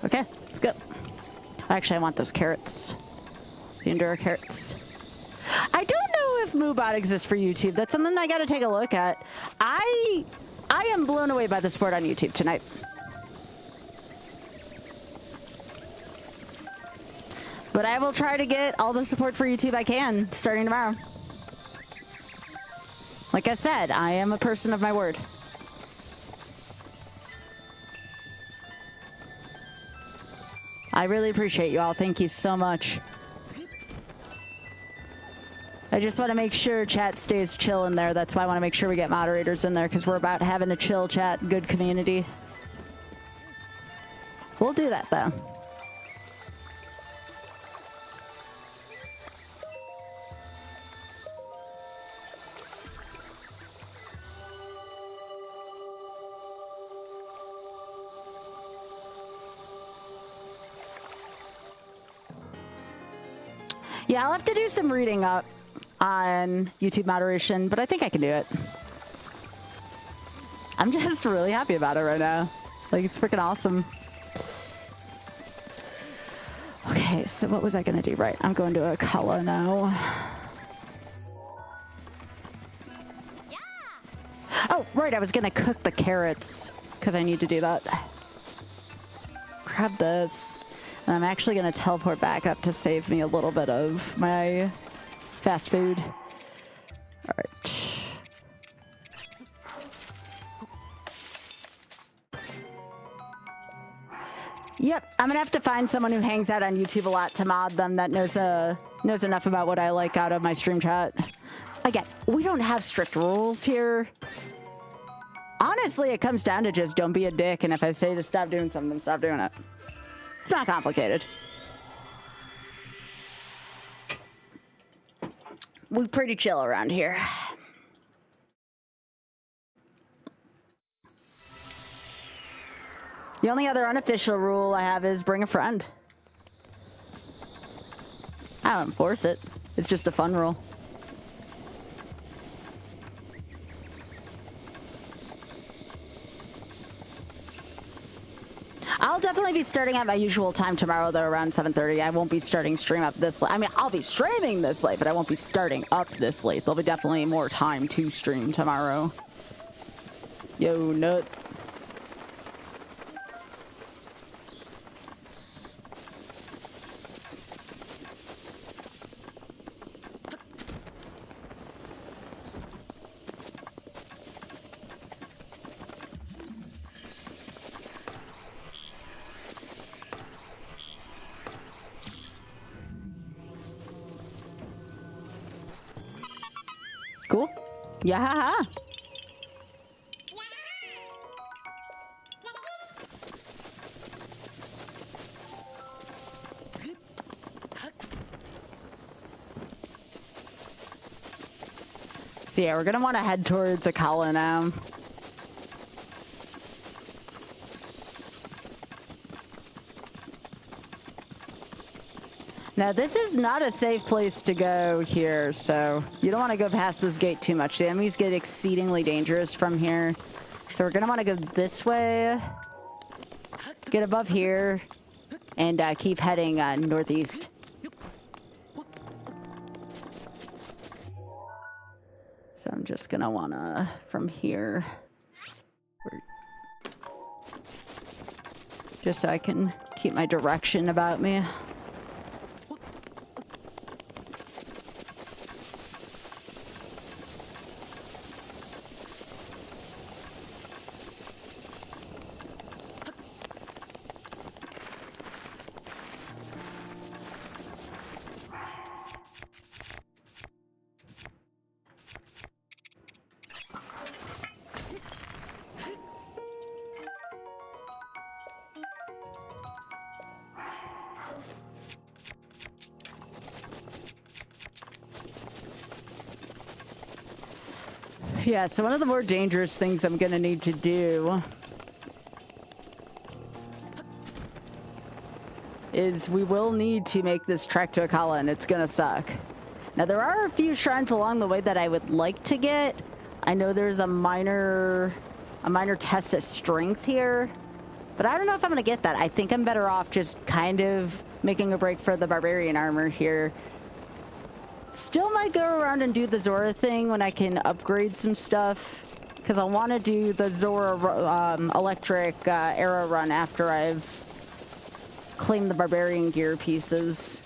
Okay, let's go. Actually, I want those carrots. The Endura carrots. I don't know if Moobot exists for YouTube. That's something I gotta take a look at. I am blown away by the support on YouTube tonight. But I will try to get all the support for YouTube I can starting tomorrow. Like I said, I am a person of my word. I really appreciate you all. Thank you so much. I just want to make sure chat stays chill in there. That's why I want to make sure we get moderators in there, because we're about having a chill chat, good community. We'll do that, though. Yeah, I'll have to do some reading up on YouTube moderation, but I think I can do it. I'm just really happy about it right now. Like, it's freaking awesome. Okay, so what was I gonna do? Right, I'm going to a Kala now. Yeah. Oh, right, I was gonna cook the carrots, because I need to do that. Grab this. And I'm actually going to teleport back up to save me a little bit of my fast food. All right. Yep, I'm going to have to find someone who hangs out on YouTube a lot to mod them that knows enough about what I like out of my stream chat. Again, we don't have strict rules here. Honestly, it comes down to just don't be a dick, and if I say to stop doing something, stop doing it. It's not complicated. We're pretty chill around here. The only other unofficial rule I have is bring a friend. I don't enforce it. It's just a fun rule. I'll definitely be starting at my usual time tomorrow, though, around 7:30. I won't be starting stream up this late. I mean, I'll be streaming this late, but I won't be starting up this late. There'll be definitely more time to stream tomorrow. Yo, nut. Cool. Yeah. So yeah, we're gonna want to head towards Akala now. Now, this is not a safe place to go here, so you don't want to go past this gate too much. The enemies get exceedingly dangerous from here. So we're going to want to go this way, get above here, and keep heading northeast. So I'm just going to want to, from here, just so I can keep my direction about me. Yeah, so one of the more dangerous things I'm gonna need to do is we will need to make this trek to Akala, and it's gonna suck. Now, there are a few shrines along the way that I would like to get. I know there's a minor test of strength here, but I don't know if I'm gonna get that. I think I'm better off just kind of making a break for the barbarian armor here. Still might go around and do the Zora thing when I can upgrade some stuff, because I want to do the Zora electric arrow run after I've claimed the barbarian gear pieces.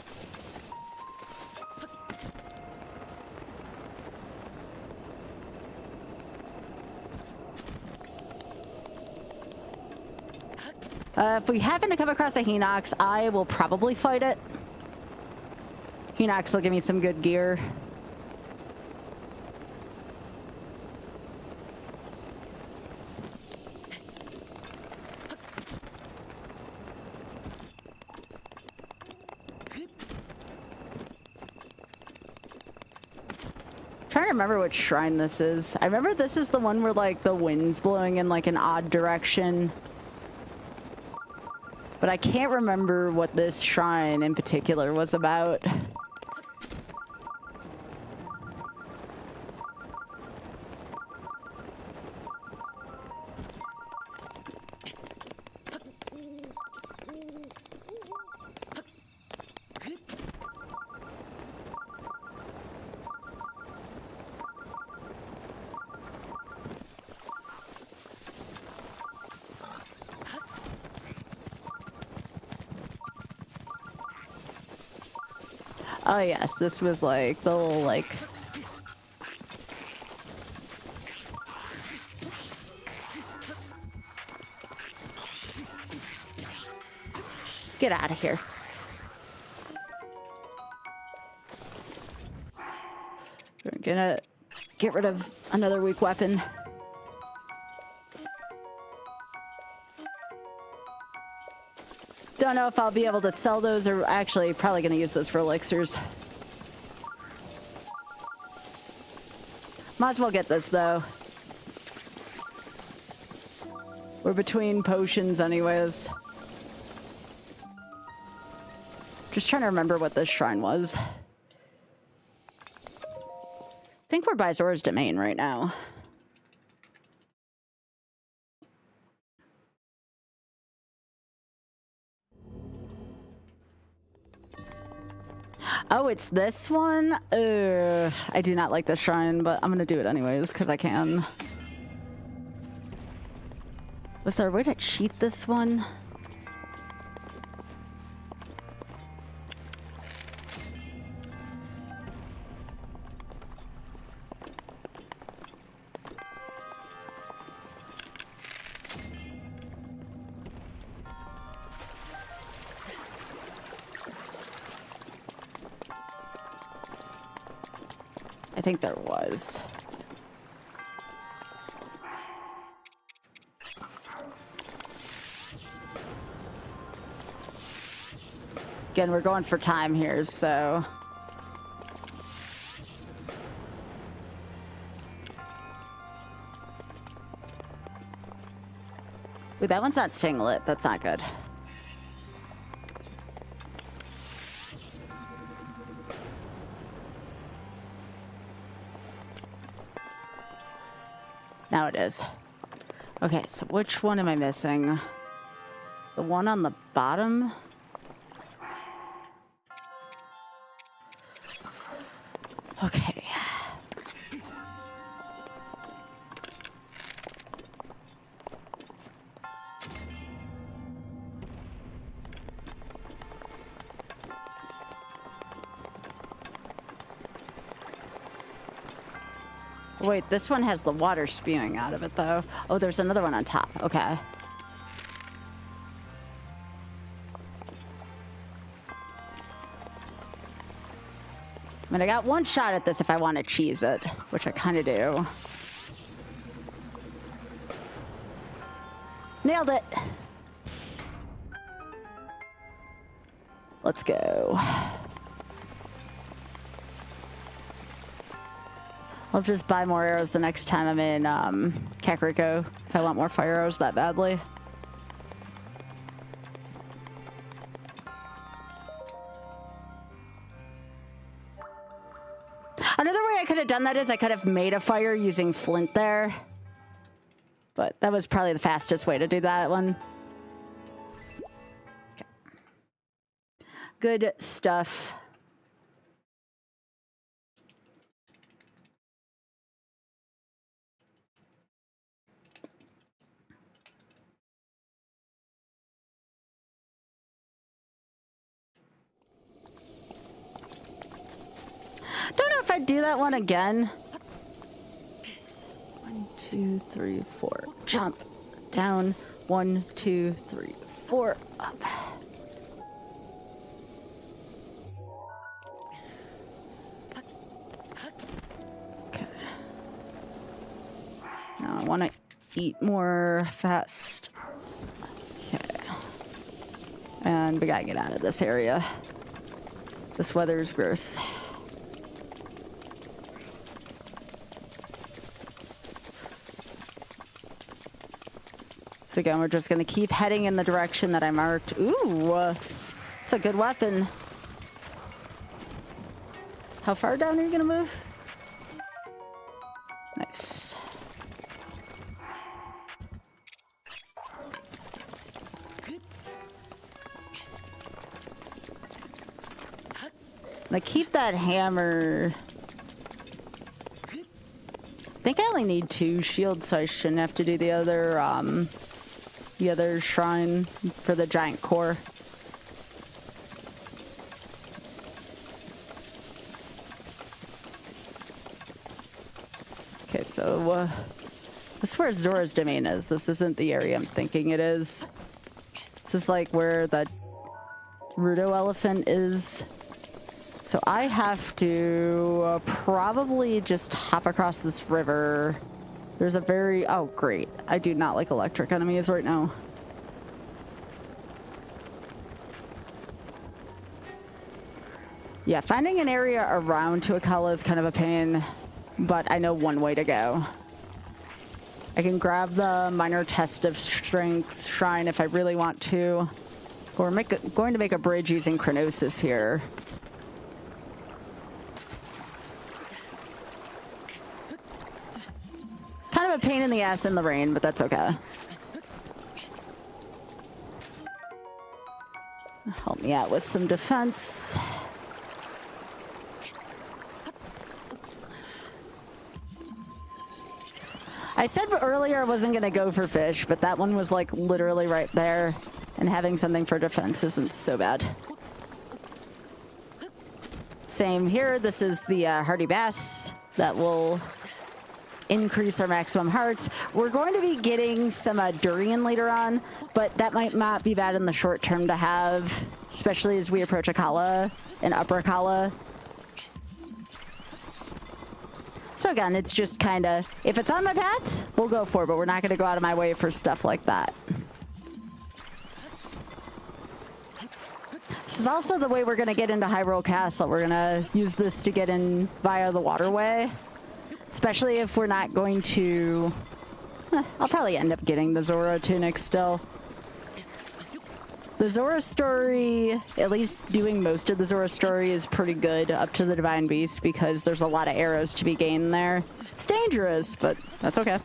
If we happen to come across a Hinox, I will probably fight it. Hinox will give me some good gear. Trying to remember which shrine this is. I remember this is the one where like the wind's blowing in like an odd direction. But I can't remember what this shrine in particular was about. Oh yes, this was like the little like... Get out of here. We're gonna get rid of another weak weapon. Don't know if I'll be able to sell those, or actually probably going to use those for elixirs. Might as well get this though. We're between potions anyways. Just trying to remember what this shrine was. I think we're by Zora's Domain right now. Oh, it's this one? I do not like this shrine, but I'm gonna do it anyways, because I can. Was there a way to cheat this one? I think there was. Again, we're going for time here, so... Ooh, that one's not staying lit. That's not good. Now it is. Okay, so which one am I missing? The one on the bottom? Okay. Wait, this one has the water spewing out of it, though. Oh, there's another one on top. Okay. I mean, I got one shot at this if I want to cheese it, which I kind of do. Nailed it. Let's go. I'll just buy more arrows the next time I'm in Kakariko if I want more fire arrows that badly. Another way I could have done that is I could have made a fire using flint there. But that was probably the fastest way to do that one. Okay. Good stuff. Don't know if I'd do that one again. 1, 2, 3, 4. Jump. Down. 1, 2, 3, 4. Up. Okay. Now I want to eat more fast. Okay. And we gotta get out of this area. This weather is gross. So again, we're just going to keep heading in the direction that I marked. Ooh, it's a good weapon. How far down are you going to move? Nice. Now keep that hammer. I think I only need 2 shields, so I shouldn't have to do the other shrine for the giant core. Okay, so this is where Zora's domain is. This isn't the area I'm thinking it is. This is like where the Rudo elephant is. So I have to probably just hop across this river. There's a very... Oh, great. I do not like electric enemies right now. Yeah, finding an area around Tuakala is kind of a pain, but I know one way to go. I can grab the minor test of strength shrine if I really want to. Or going to make a bridge using Chronosis here. Kind of a pain in the ass in the rain, but that's okay. Help me out with some defense. I said earlier I wasn't going to go for fish, but that one was like literally right there, and having something for defense isn't so bad. Same here. This is the hardy bass that will increase our maximum hearts. We're going to be getting some durian later on, but that might not be bad in the short term to have, especially as we approach Akala and Upper Akala. So again, it's just kind of, if it's on my path, we'll go for it, but we're not going to go out of my way for stuff like that. This is also the way we're going to get into Hyrule Castle. We're going to use this to get in via the waterway. Especially if we're not going to I'll probably end up getting the Zora tunic still. The Zora story, at least doing most of the Zora story, is pretty good up to the Divine Beast because there's a lot of arrows to be gained there. It's dangerous, but that's okay.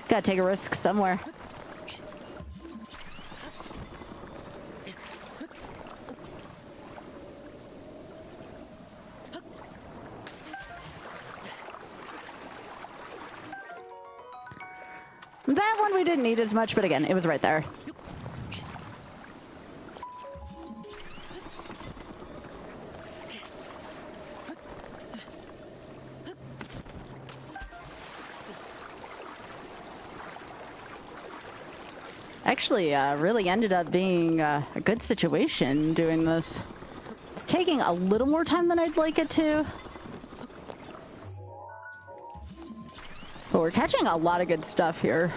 Gotta take a risk somewhere. That one we didn't need as much, but again, it was right there. Actually, really ended up being a good situation doing this. It's taking a little more time than I'd like it to. But we're catching a lot of good stuff here.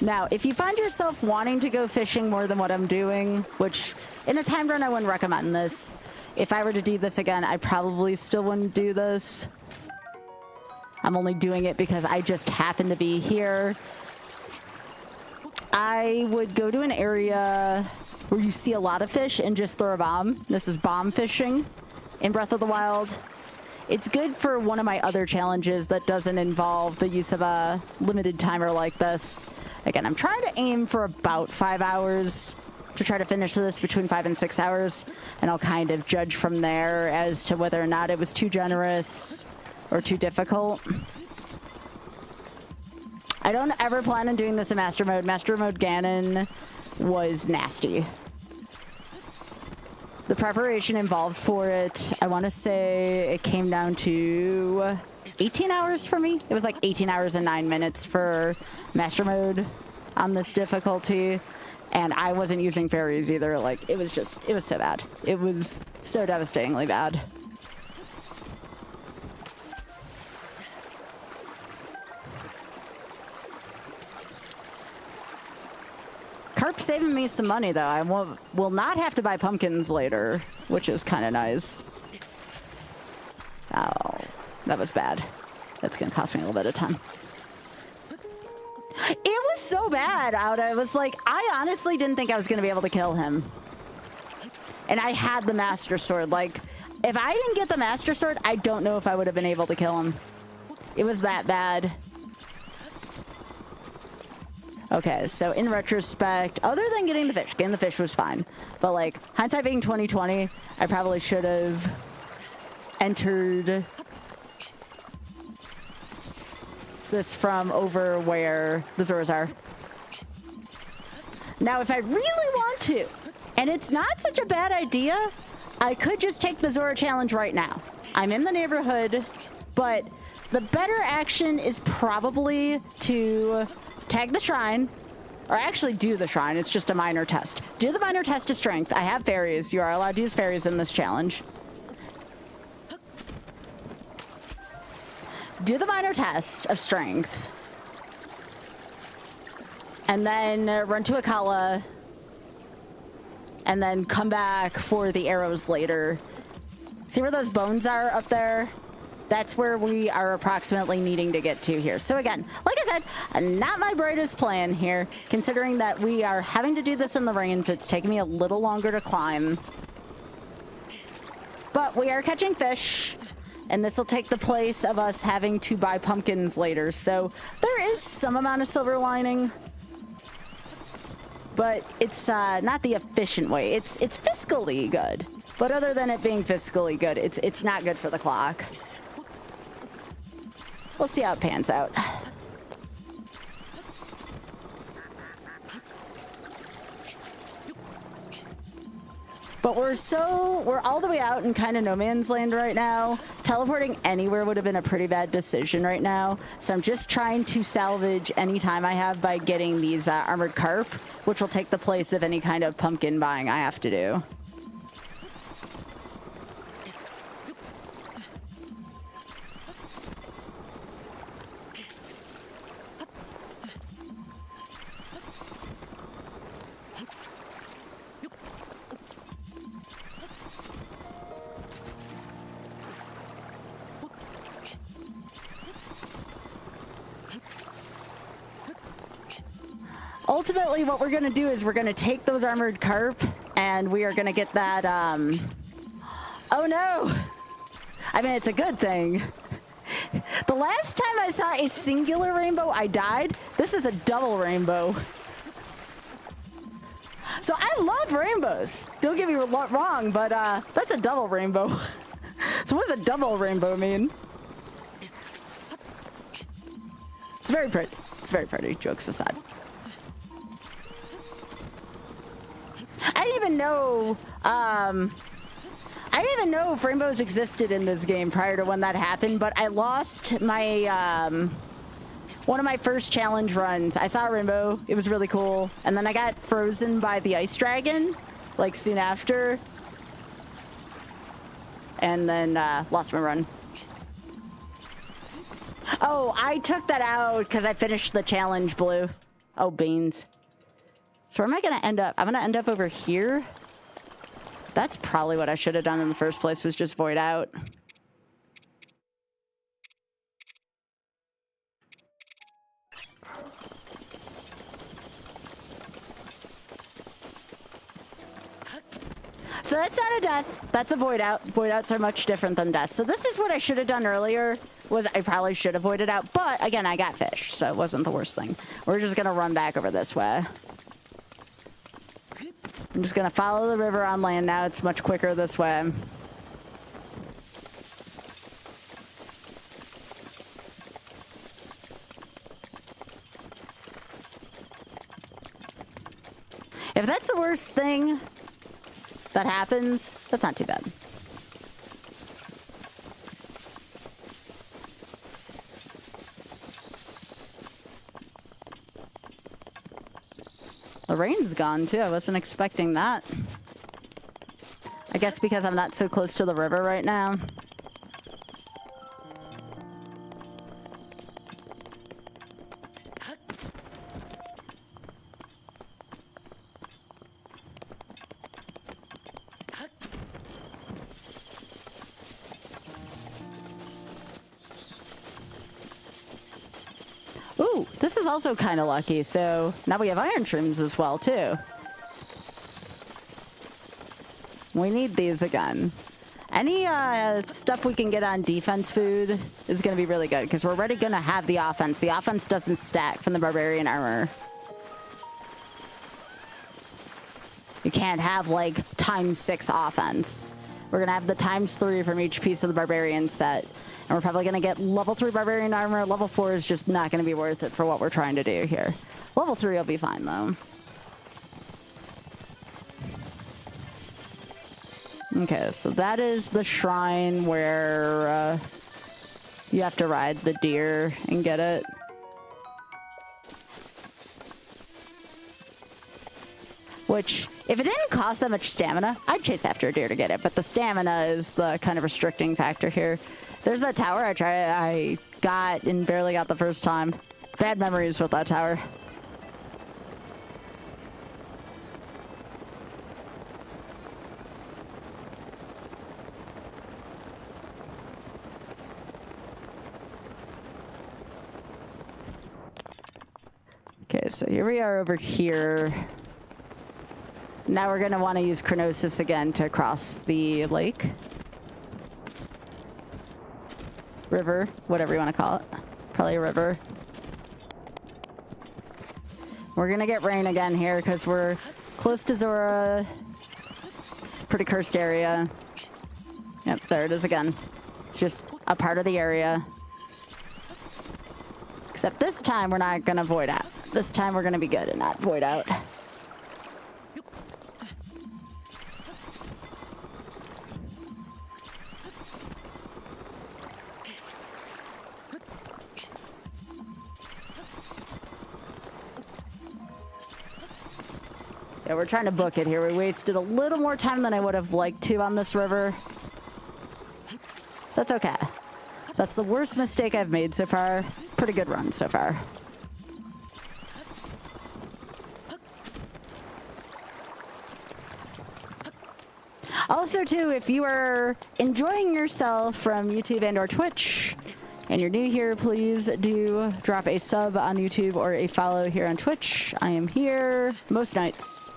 Now, if you find yourself wanting to go fishing more than what I'm doing, which in a timed run I wouldn't recommend this. If I were to do this again, I probably still wouldn't do this. I'm only doing it because I just happen to be here. I would go to an area where you see a lot of fish and just throw a bomb. This is bomb fishing in Breath of the Wild. It's good for one of my other challenges that doesn't involve the use of a limited timer like this. Again, I'm trying to aim for about 5 hours to try to finish this, between 5 and 6 hours, and I'll kind of judge from there as to whether or not it was too generous or too difficult. I don't ever plan on doing this in Master Mode. Master Mode Ganon was nasty. The preparation involved for it, I want to say it came down to 18 hours for me. It was like 18 hours and 9 minutes for Master Mode on this difficulty. And I wasn't using fairies either. Like, it was so bad. It was so devastatingly bad. Carp's saving me some money, though. I will not have to buy pumpkins later, which is kind of nice. Oh, that was bad. That's going to cost me a little bit of time. It was so bad out. I was like, I honestly didn't think I was going to be able to kill him. And I had the Master Sword. Like, if I didn't get the Master Sword, I don't know if I would have been able to kill him. It was that bad. Okay, so in retrospect, other than getting the fish was fine. But like, hindsight being 2020, I probably should have entered this from over where the Zoras are. Now, if I really want to, and it's not such a bad idea, I could just take the Zora challenge right now. I'm in the neighborhood, but the better action is probably to tag the shrine, or actually do the shrine. It's just a minor test. Do the minor test of strength. I have fairies. You are allowed to use fairies in this challenge. Do the minor test of strength. And then run to Akala. And then come back for the arrows later. See where those bones are up there? That's where we are approximately needing to get to here. So again, like I said, not my brightest plan here, considering that we are having to do this in the rain, so it's taking me a little longer to climb. But we are catching fish, and this will take the place of us having to buy pumpkins later. So there is some amount of silver lining, but it's not the efficient way. It's fiscally good, but other than it being fiscally good, it's not good for the clock. We'll see how it pans out. But we're all the way out in kind of no man's land right now. Teleporting anywhere would have been a pretty bad decision right now. So I'm just trying to salvage any time I have by getting these armored carp, which will take the place of any kind of pumpkin buying I have to do. ultimately what we're gonna do is we're gonna take those armored carp and we are gonna get that, oh no! I mean, it's a good thing. The last time I saw a singular rainbow, I died. This is a double rainbow. So I love rainbows. Don't get me wrong, but that's a double rainbow. So what does a double rainbow mean? It's very pretty. It's very pretty, jokes aside. I didn't even know, if rainbows existed in this game prior to when that happened, but I lost my, one of my first challenge runs. I saw a rainbow, it was really cool, and then I got frozen by the ice dragon, like soon after, and then lost my run. Oh, I took that out because I finished the challenge blue. Oh, beans. So where am I gonna end up? I'm gonna end up over here. That's probably what I should have done in the first place, was just void out. So that's not a death, that's a void out. Void outs are much different than deaths. So this is what I should have done earlier, was I probably should have voided out, but again, I got fish, so it wasn't the worst thing. We're just gonna run back over this way. I'm just gonna follow the river on land now, it's much quicker this way. If that's the worst thing that happens, that's not too bad. The rain's gone too, I wasn't expecting that. I guess because I'm not so close to the river right now. Ooh, this is also kind of lucky, so now we have iron shrooms as well, too. We need these again. Any stuff we can get on defense food is going to be really good, because we're already going to have the offense. The offense doesn't stack from the barbarian armor. You can't have, like, ×6 offense. We're going to have the ×3 from each piece of the barbarian set. And we're probably going to get level 3 barbarian armor. Level 4 is just not going to be worth it for what we're trying to do here. Level 3 will be fine, though. Okay, so that is the shrine where you have to ride the deer and get it. Which, if it didn't cost that much stamina, I'd chase after a deer to get it. But the stamina is the kind of restricting factor here. There's that tower I got and barely got the first time. Bad memories with that tower. Okay, so here we are over here. Now we're gonna want to use Chronosis again to cross the lake. River, whatever you want to call it. Probably a river. We're gonna get rain again here because we're close to Zora. It's a pretty cursed area. Yep, there it is again. It's just a part of the area. Except this time we're not gonna void out. This time we're gonna be good and not void out. Yeah, we're trying to book it here. We wasted a little more time than I would have liked to on this river. That's okay. That's the worst mistake I've made so far. Pretty good run so far. Also, too, if you are enjoying yourself from YouTube and or Twitch, and you're new here, please do drop a sub on YouTube or a follow here on Twitch. I am here most nights.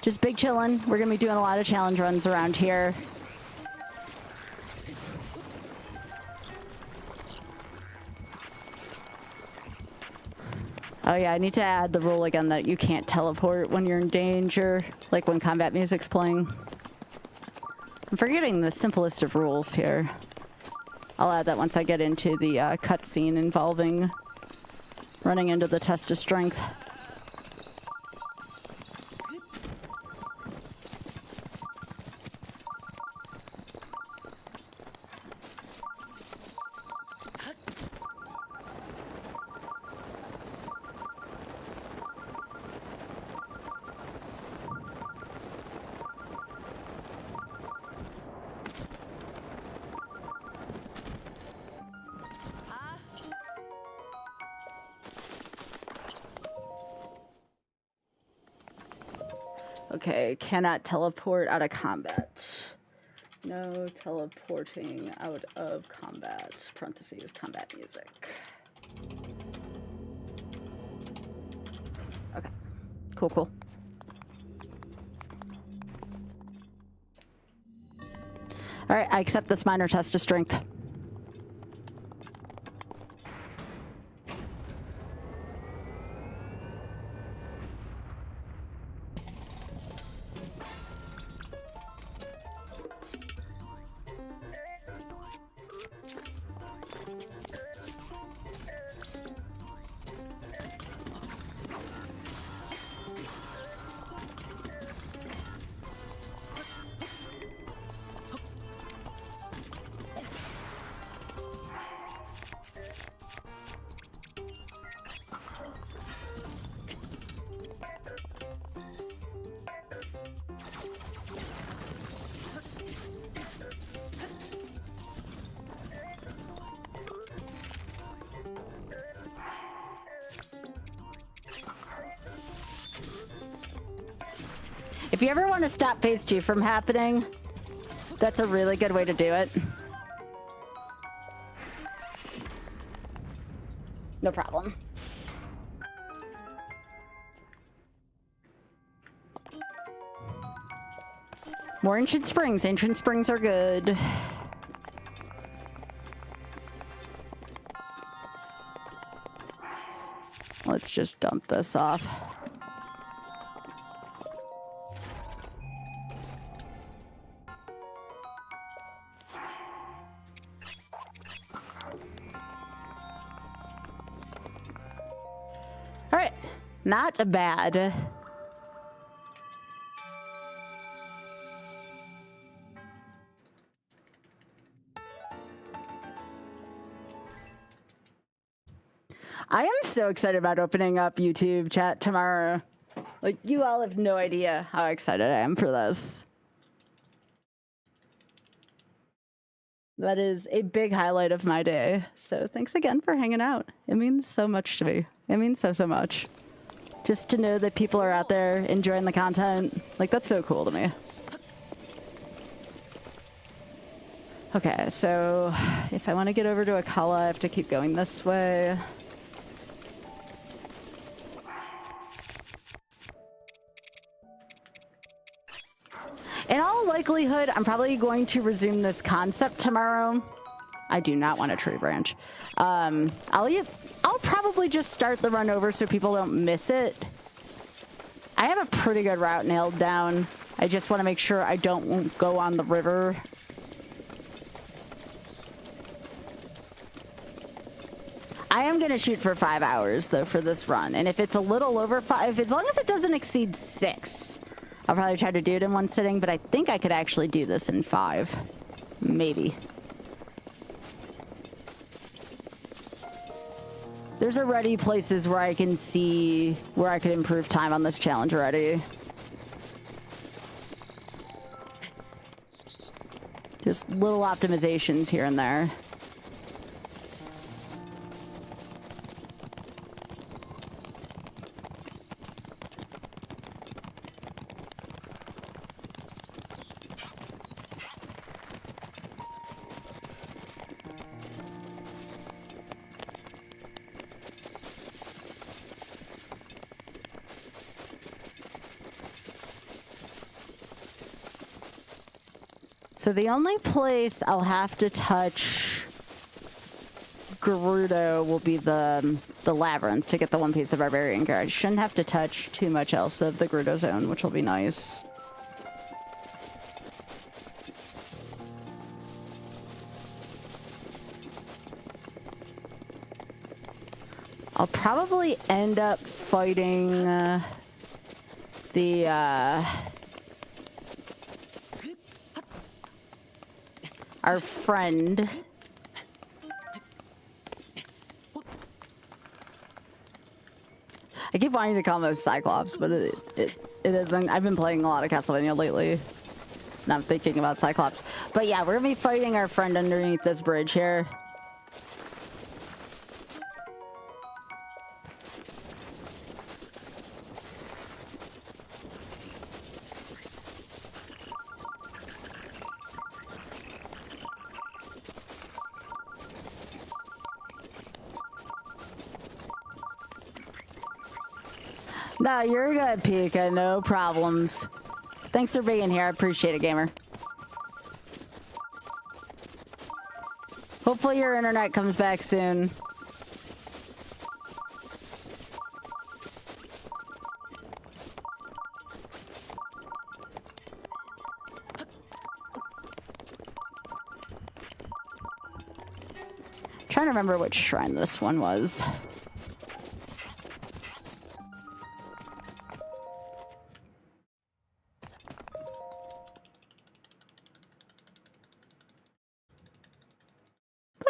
Just big chillin'. We're gonna be doing a lot of challenge runs around here. Oh yeah, I need to add the rule again that you can't teleport when you're in danger, like when combat music's playing. I'm forgetting the simplest of rules here. I'll add that once I get into the cutscene involving running into the test of strength. Okay, cannot teleport out of combat. No teleporting out of combat. Parentheses, combat music. Okay, cool, cool. All right, I accept this minor test of strength. If you ever want to stop phase 2 from happening, that's a really good way to do it. No problem. More ancient springs. Ancient springs are good. Let's just dump this off. All right, not bad. I am so excited about opening up YouTube chat tomorrow. Like, you all have no idea how excited I am for this. That is a big highlight of my day. So thanks again for hanging out. It means so much to me. It means so, so much. Just to know that people are out there enjoying the content. Like, that's so cool to me. Okay, so if I want to get over to Akala, I have to keep going this way. In all likelihood, I'm probably going to resume this concept tomorrow. I do not want a tree branch. I'll probably just start the run over so people don't miss it. I have a pretty good route nailed down. I just want to make sure I don't go on the river. I am going to shoot for 5 hours, though, for this run. And if it's a little over 5, as long as it doesn't exceed 6, I'll probably try to do it in one sitting, but I think I could actually do this in 5. Maybe. There's already places where I can see where I could improve time on this challenge already. Just little optimizations here and there. So the only place I'll have to touch Gerudo will be the labyrinth to get the one piece of barbarian gear. I shouldn't have to touch too much else of the Gerudo zone, which will be nice. I'll probably end up fighting our friend. I keep wanting to call him a Cyclops, but it isn't. I've been playing a lot of Castlevania lately. It's not thinking about Cyclops. But yeah, we're gonna be fighting our friend underneath this bridge here. No, you're good, Pika. No problems. Thanks for being here. I appreciate it, gamer. Hopefully your internet comes back soon. Trying to remember which shrine this one was.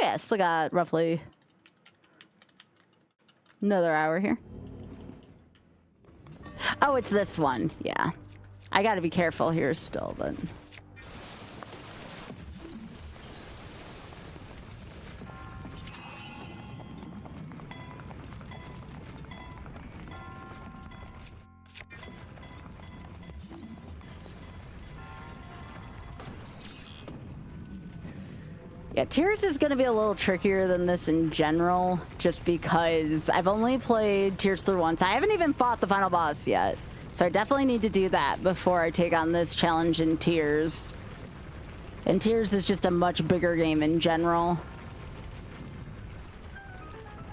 Yeah, still got roughly another hour here. Oh, it's this one. Yeah. I gotta be careful here still, but... Yeah, Tears is going to be a little trickier than this in general, just because I've only played Tears through once. I haven't even fought the final boss yet, so I definitely need to do that before I take on this challenge in Tears. And Tears is just a much bigger game in general.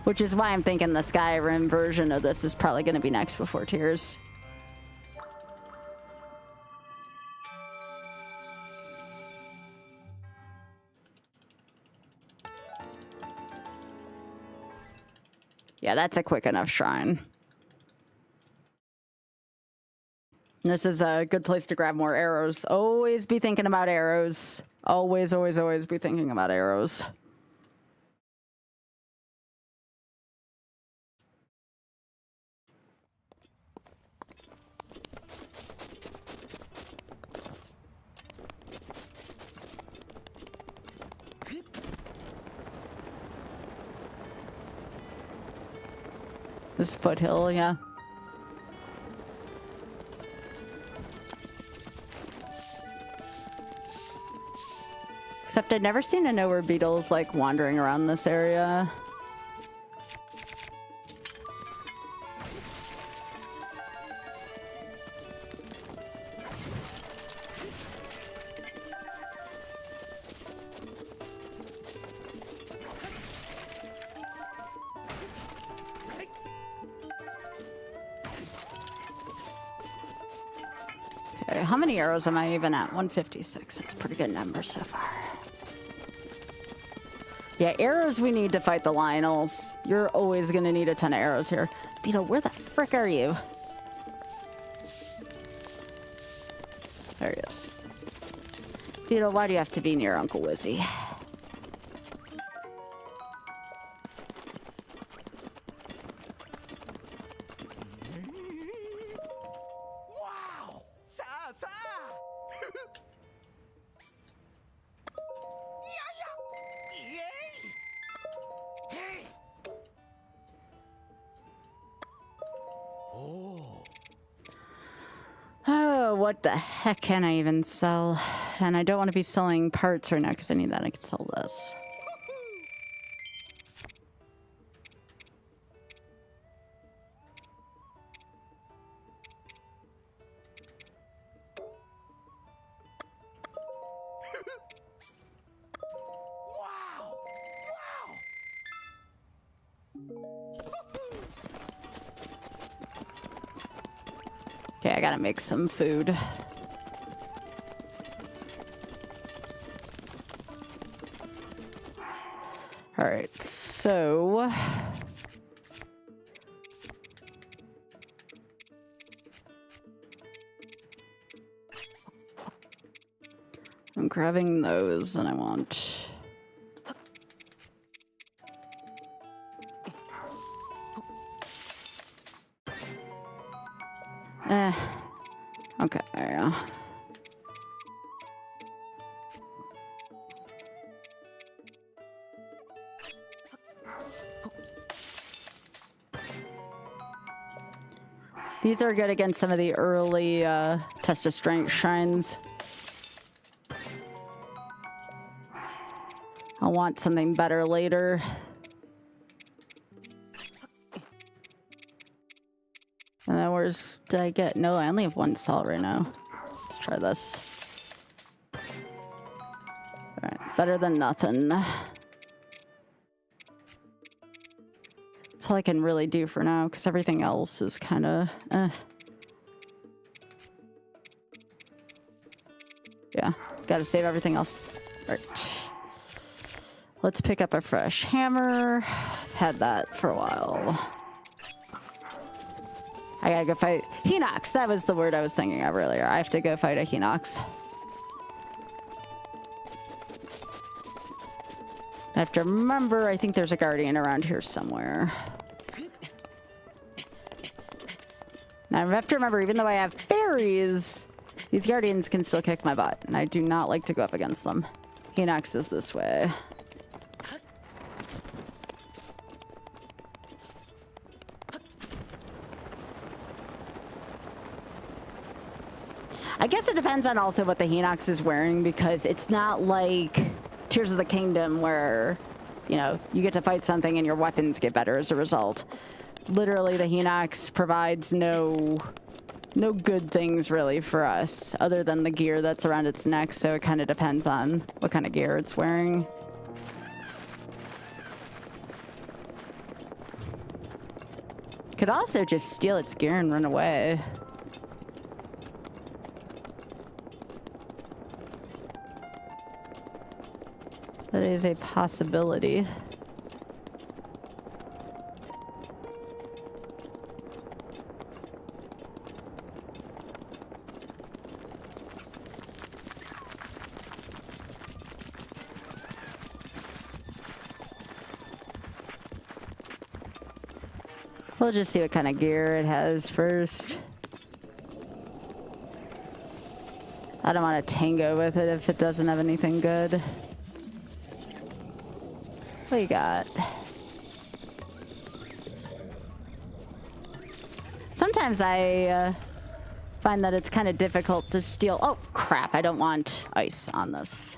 Which is why I'm thinking the Skyrim version of this is probably going to be next before Tears. Yeah, that's a quick enough shrine. This is a good place to grab more arrows. Always be thinking about arrows. Always, always, always be thinking about arrows. This foothill, yeah. Except I've never seen a nowhere beetles like wandering around this area. Okay, how many arrows am I even at? 156. That's a pretty good number so far. Yeah, arrows we need to fight the Lionels. You're always gonna need a ton of arrows here. Beetle, where the frick are you? There he is. Beetle, why do you have to be near Uncle Wizzy? Oh, what the heck can I even sell? And I don't want to be selling parts right now because I need that. I could sell this. Okay, I gotta make some food. All right, so I'm grabbing those, and I want. Okay. These are good against some of the early test of strength shrines. I'll want something better later. And then where's did I get? No, I only have one salt right now. Let's try this. All right, better than nothing. That's all I can really do for now, because everything else is kind of, Yeah, gotta save everything else. All right. Let's pick up a fresh hammer. I've had that for a while. I gotta go fight Hinox. That was the word I was thinking of earlier. I have to go fight a Hinox. I have to remember, I think there's a guardian around here somewhere. Now I have to remember, even though I have fairies, these guardians can still kick my butt, and I do not like to go up against them. Hinox is this way. I guess it depends on also what the Hinox is wearing, because it's not like Tears of the Kingdom where, you know, you get to fight something and your weapons get better as a result. Literally, the Hinox provides no good things really for us other than the gear that's around its neck, so it kind of depends on what kind of gear it's wearing. Could also just steal its gear and run away. That is a possibility. We'll just see what kind of gear it has first. I don't want to tango with it if it doesn't have anything good. What you got? Sometimes I find that it's kind of difficult to steal. Oh, crap. I don't want ice on this.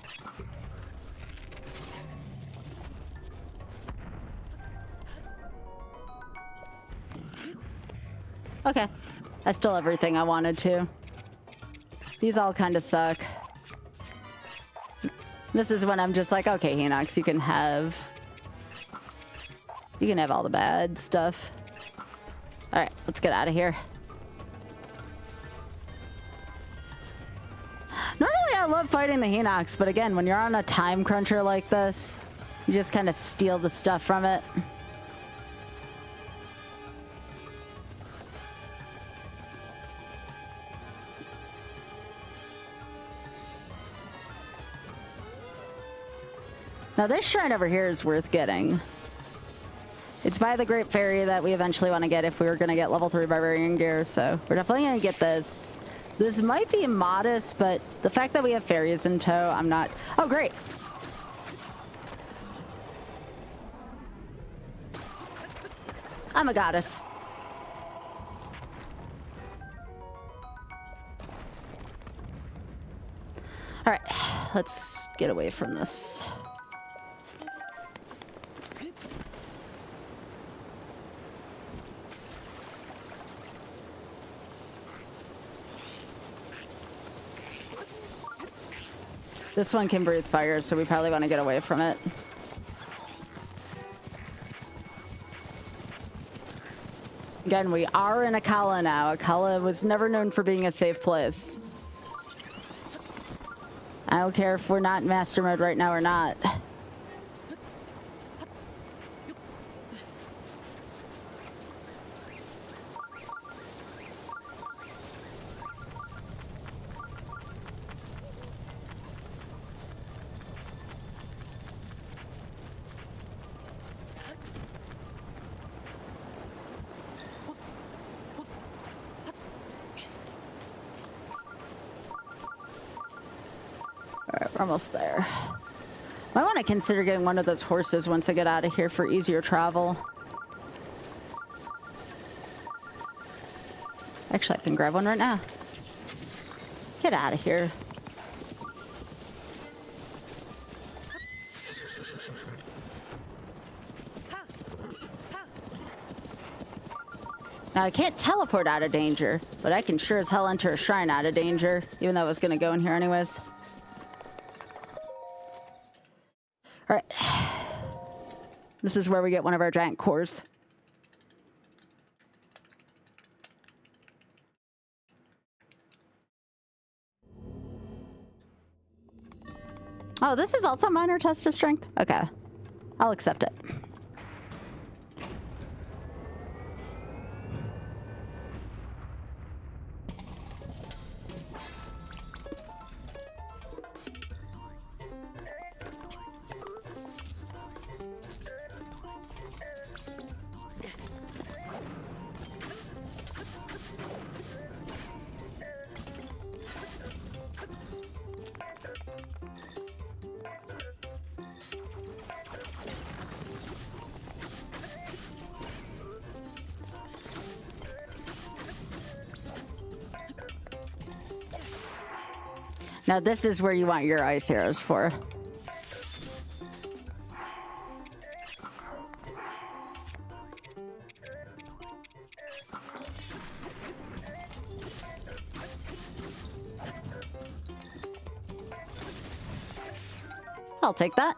Okay. I stole everything I wanted to. These all kind of suck. This is when I'm just like, okay, Hinox, you can have all the bad stuff. All right, let's get out of here. Normally I love fighting the Hinox, but again, when you're on a time cruncher like this, you just kind of steal the stuff from it. Now this shrine over here is worth getting. It's by the Great Fairy that we eventually want to get if we were going to get level 3 barbarian gear, so we're definitely going to get this. This might be modest, but the fact that we have fairies in tow, I'm not... Oh, great! I'm a goddess. Alright, let's get away from this. This one can breathe fire, so we probably want to get away from it. Again, we are in Akala now. Akala was never known for being a safe place. I don't care if we're not in master mode right now or not. Alright, we're almost there. I want to consider getting one of those horses once I get out of here for easier travel. Actually, I can grab one right now. Get out of here. Now, I can't teleport out of danger, but I can sure as hell enter a shrine out of danger, even though I was going to go in here anyways. All right. This is where we get one of our giant cores. Oh, this is also minor test of strength? Okay. I'll accept it. Now this is where you want your ice arrows for. I'll take that.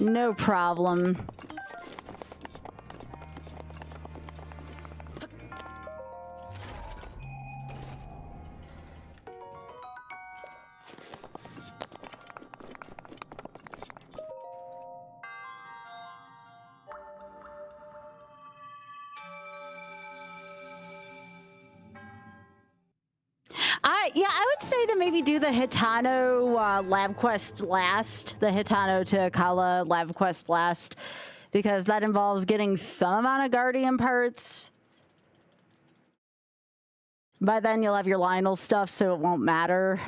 No problem. Yeah, I would say to maybe do the Hitano lab quest last, the Hitano to Akala lab quest last, because that involves getting some amount of Guardian parts. By then you'll have your Lionel stuff, so it won't matter.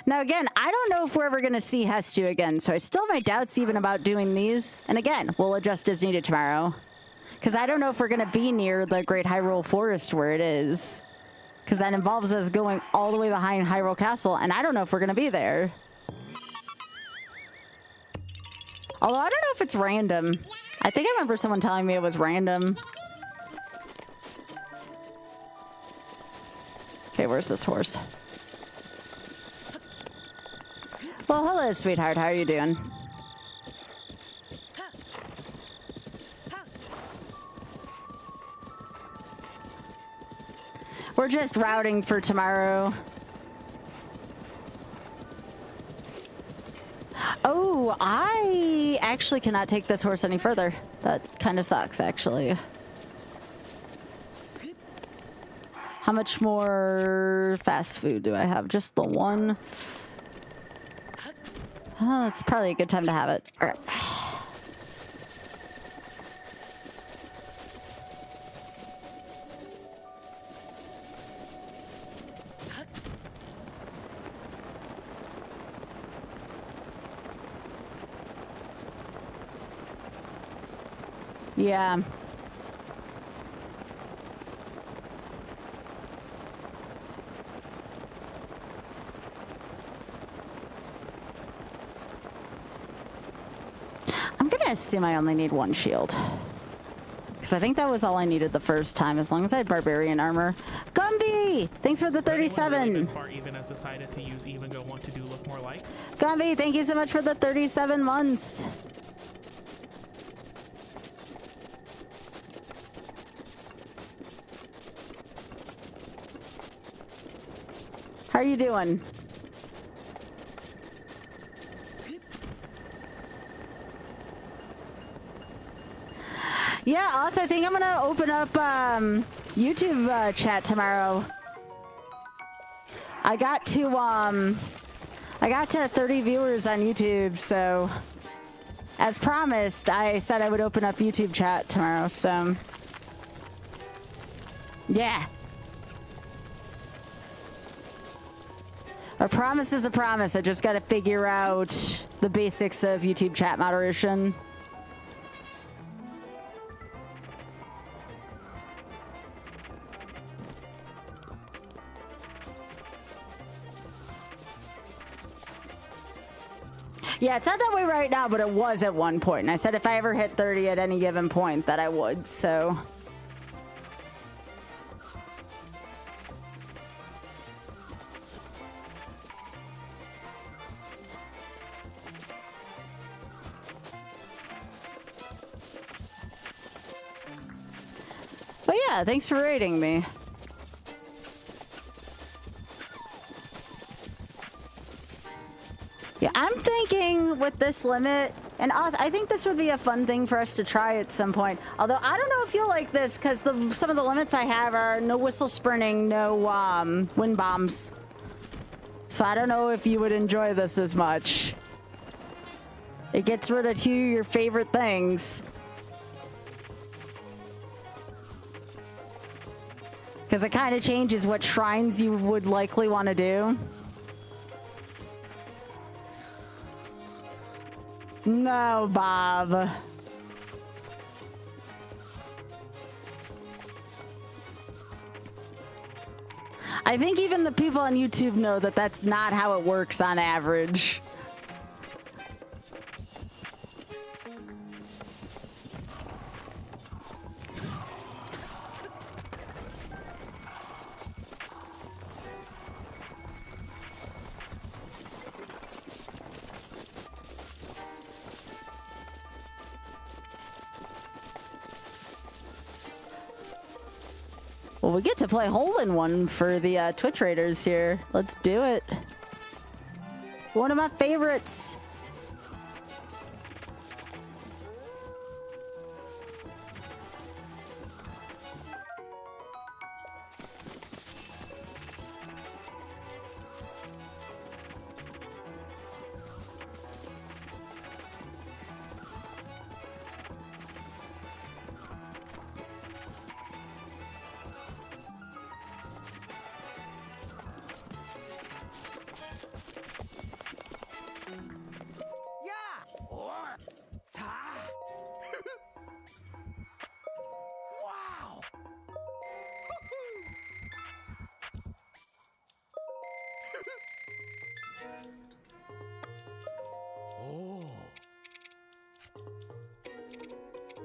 Now, again, I don't know if we're ever going to see Hestu again, so I still have my doubts even about doing these. And again, we'll adjust as needed tomorrow. Because I don't know if we're going to be near the Great Hyrule Forest where it is. Because that involves us going all the way behind Hyrule Castle, and I don't know if we're going to be there. Although, I don't know if it's random. I think I remember someone telling me it was random. Okay, where's this horse? Well, hello, sweetheart. How are you doing? We're just routing for tomorrow. Oh, I actually cannot take this horse any further. That kind of sucks, actually. How much more fast food do I have? Just the one? Oh, it's probably a good time to have it. All right. Yeah. assume I only need one shield. Because I think that was all I needed the first time, as long as I had barbarian armor. Gumby! Thanks for the 37! Really far even has decided to use even go want to do look more like. Gumby, thank you so much for the 37 months! How are you doing? Yeah, Oth, I think I'm gonna open up YouTube chat tomorrow. I got to 30 viewers on YouTube, so as promised, I said I would open up YouTube chat tomorrow, so yeah. A promise is a promise. I just gotta figure out the basics of YouTube chat moderation. Yeah, it's not that way right now, but it was at one point. And I said if I ever hit 30 at any given point that I would, so. But yeah, thanks for rating me. Yeah, I'm thinking with this limit, and I think this would be a fun thing for us to try at some point. Although I don't know if you'll like this, because some of the limits I have are no whistle sprinting, no wind bombs. So I don't know if you would enjoy this as much. It gets rid of two of your favorite things. Because it kind of changes what shrines you would likely want to do. No, Bob. I think even the people on YouTube know that that's not how it works on average. Well, we get to play hole-in-one for the Twitch raiders here. Let's do it. One of my favorites.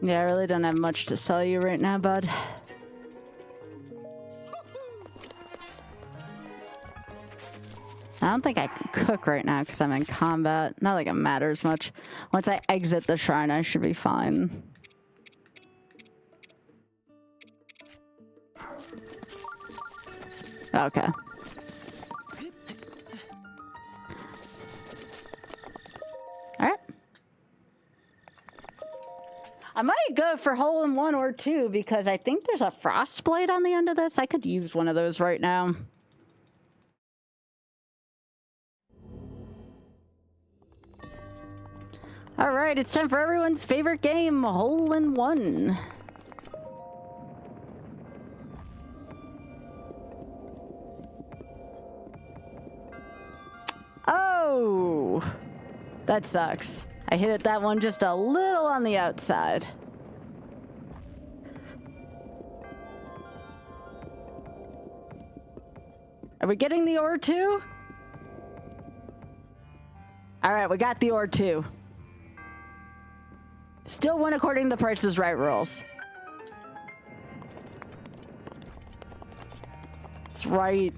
Yeah, I really don't have much to sell you right now, bud. I don't think I can cook right now because I'm in combat. Not like it matters much. Once I exit the shrine, I should be fine. Okay. Alright. I might go for hole-in-one or two because I think there's a frost blade on the end of this. I could use one of those right now. All right, it's time for everyone's favorite game, hole-in-one. Oh, that sucks. I hit it that one just a little on the outside. Are we getting the ore too? All right, we got the ore too. still went according to the Price is Right rules. That's right.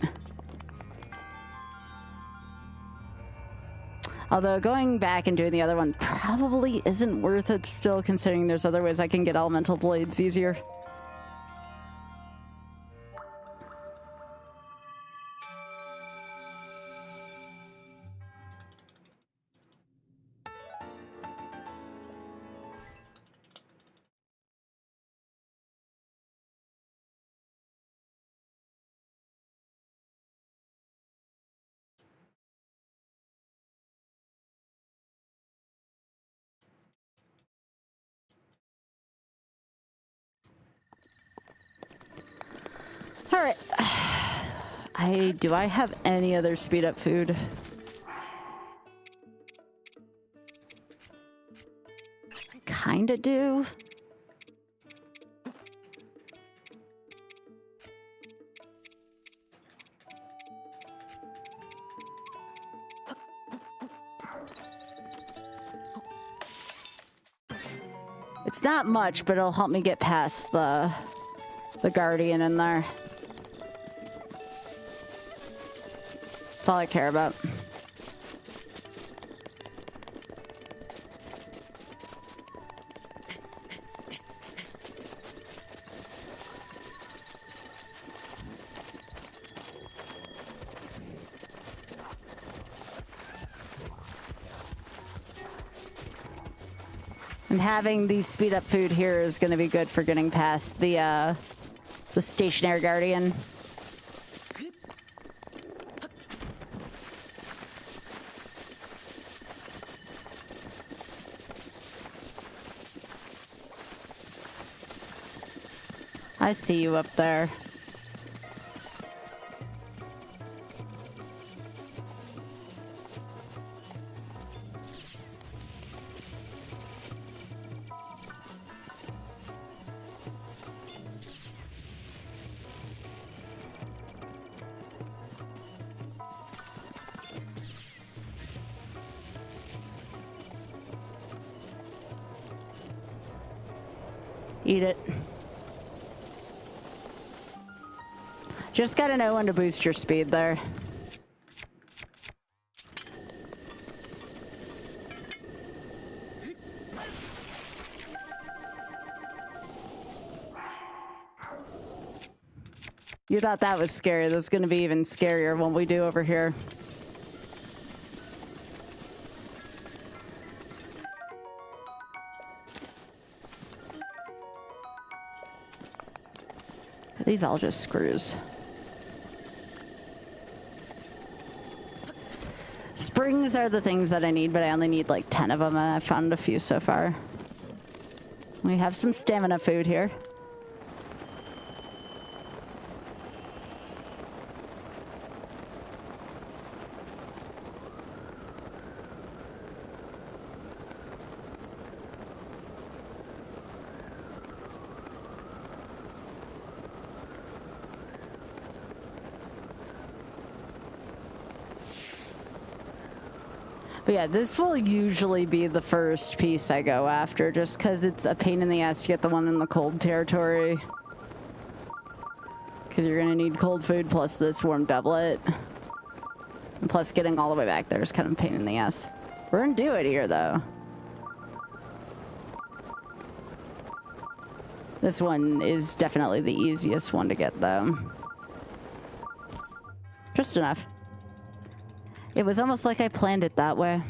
Although going back and doing the other one probably isn't worth it still, considering there's other ways I can get elemental blades easier. All right. Do I have any other speed up food? I kinda do. It's not much, but it'll help me get past the Guardian in there. That's all I care about. And having the speed up food here is going to be good for getting past the stationary Guardian. I see you up there. Eat it. Just gotta know when to boost your speed there. You thought that was scary. That's gonna be even scarier what we do over here. Are these all just screws? Springs are the things that I need, but I only need like 10 of them, and I've found a few so far. We have some stamina food here. But yeah, this will usually be the first piece I go after, just because it's a pain in the ass to get the one in the cold territory. Because you're going to need cold food plus this warm doublet. And plus getting all the way back there is kind of a pain in the ass. We're going to do it here, though. This one is definitely the easiest one to get, though. Just enough. It was almost like I planned it that way.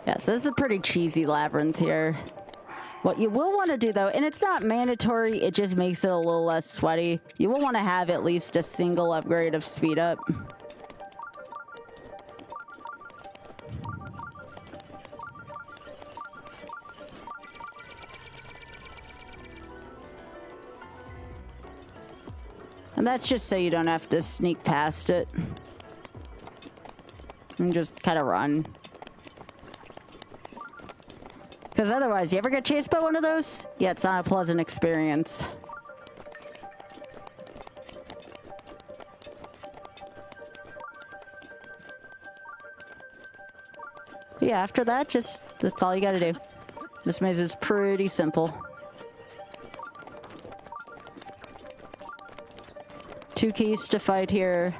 Yeah, so this is a pretty cheesy labyrinth here. What you will want to do, though, and it's not mandatory, it just makes it a little less sweaty. You will want to have at least a single upgrade of speed up. And that's just so you don't have to sneak past it. And just kind of run. Because otherwise, you ever get chased by one of those? Yeah, it's not a pleasant experience. yeah, after that, just, that's all you gotta do. This maze is pretty simple. 2 keys to fight here.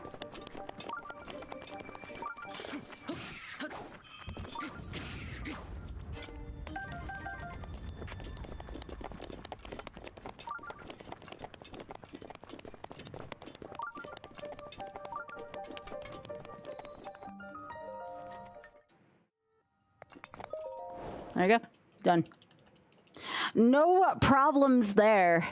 There you go. Done. No problems there.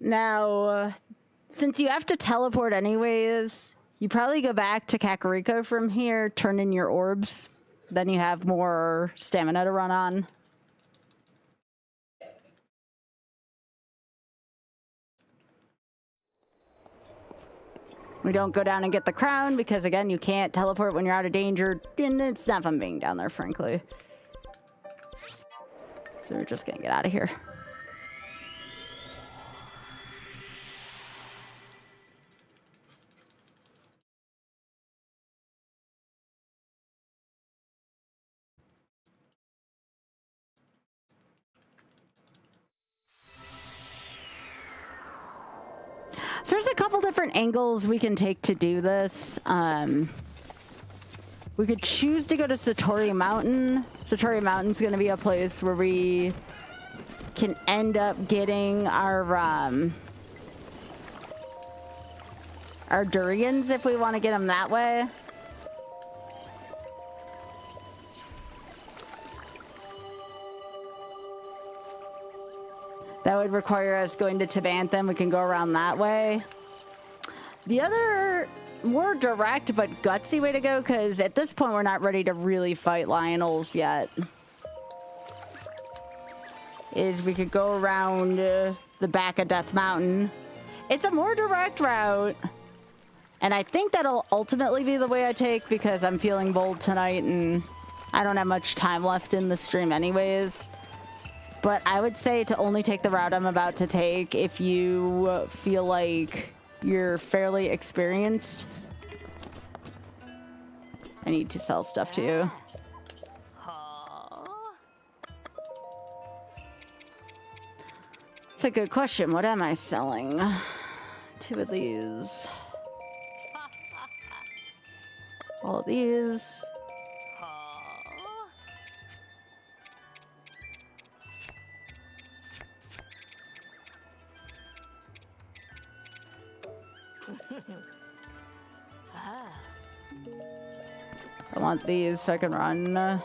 Now, since you have to teleport anyways, you probably go back to Kakariko from here, turn in your orbs, then you have more stamina to run on. We don't go down and get the crown because, again, you can't teleport when you're out of danger, and it's not fun being down there, frankly. So we're just gonna get out of here. So there's a couple different angles we can take to do this. We could choose to go to Satori Mountain. Satori Mountain's going to be a place where we can end up getting our durians if we want to get them that way. That would require us going to Tibantham. We can go around that way. The other more direct but gutsy way to go, because at this point we're not ready to really fight Lionels yet, is we could go around the back of Death Mountain. It's a more direct route, and I think that'll ultimately be the way I take because I'm feeling bold tonight and I don't have much time left in the stream anyways. But I would say to only take the route I'm about to take if you feel like you're fairly experienced. I need to sell stuff to you. That's a good question. What am I selling? 2 of these. All of these. I want these so I can run.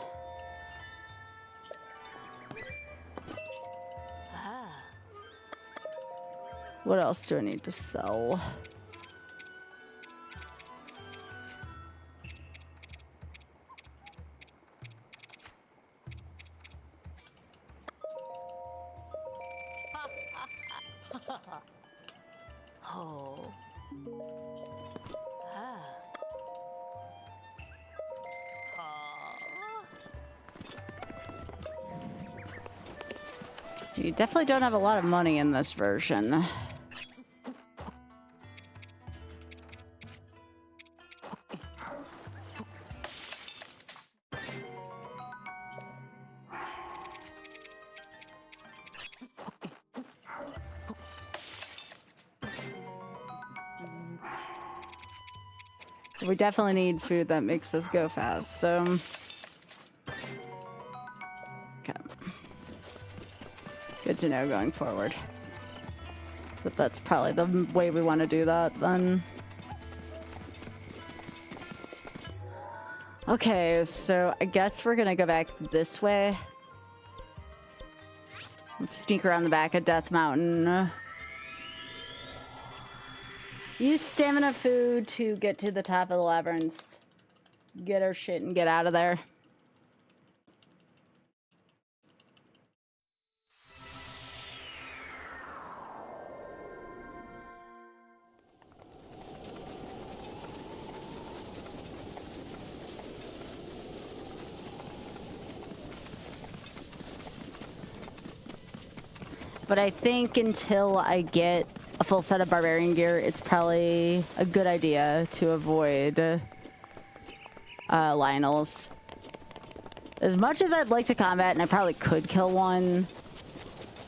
What else do I need to sell? You definitely don't have a lot of money in this version. We definitely need food that makes us go fast, so... Good to know going forward. But that's probably the way we want to do that then. Okay, so I guess we're gonna go back this way. Let's sneak around the back of Death Mountain. Use stamina food to get to the top of the labyrinth. Get our shit and get out of there. But I think until I get a full set of barbarian gear, it's probably a good idea to avoid Lionels. As much as I'd like to combat, and I probably could kill one,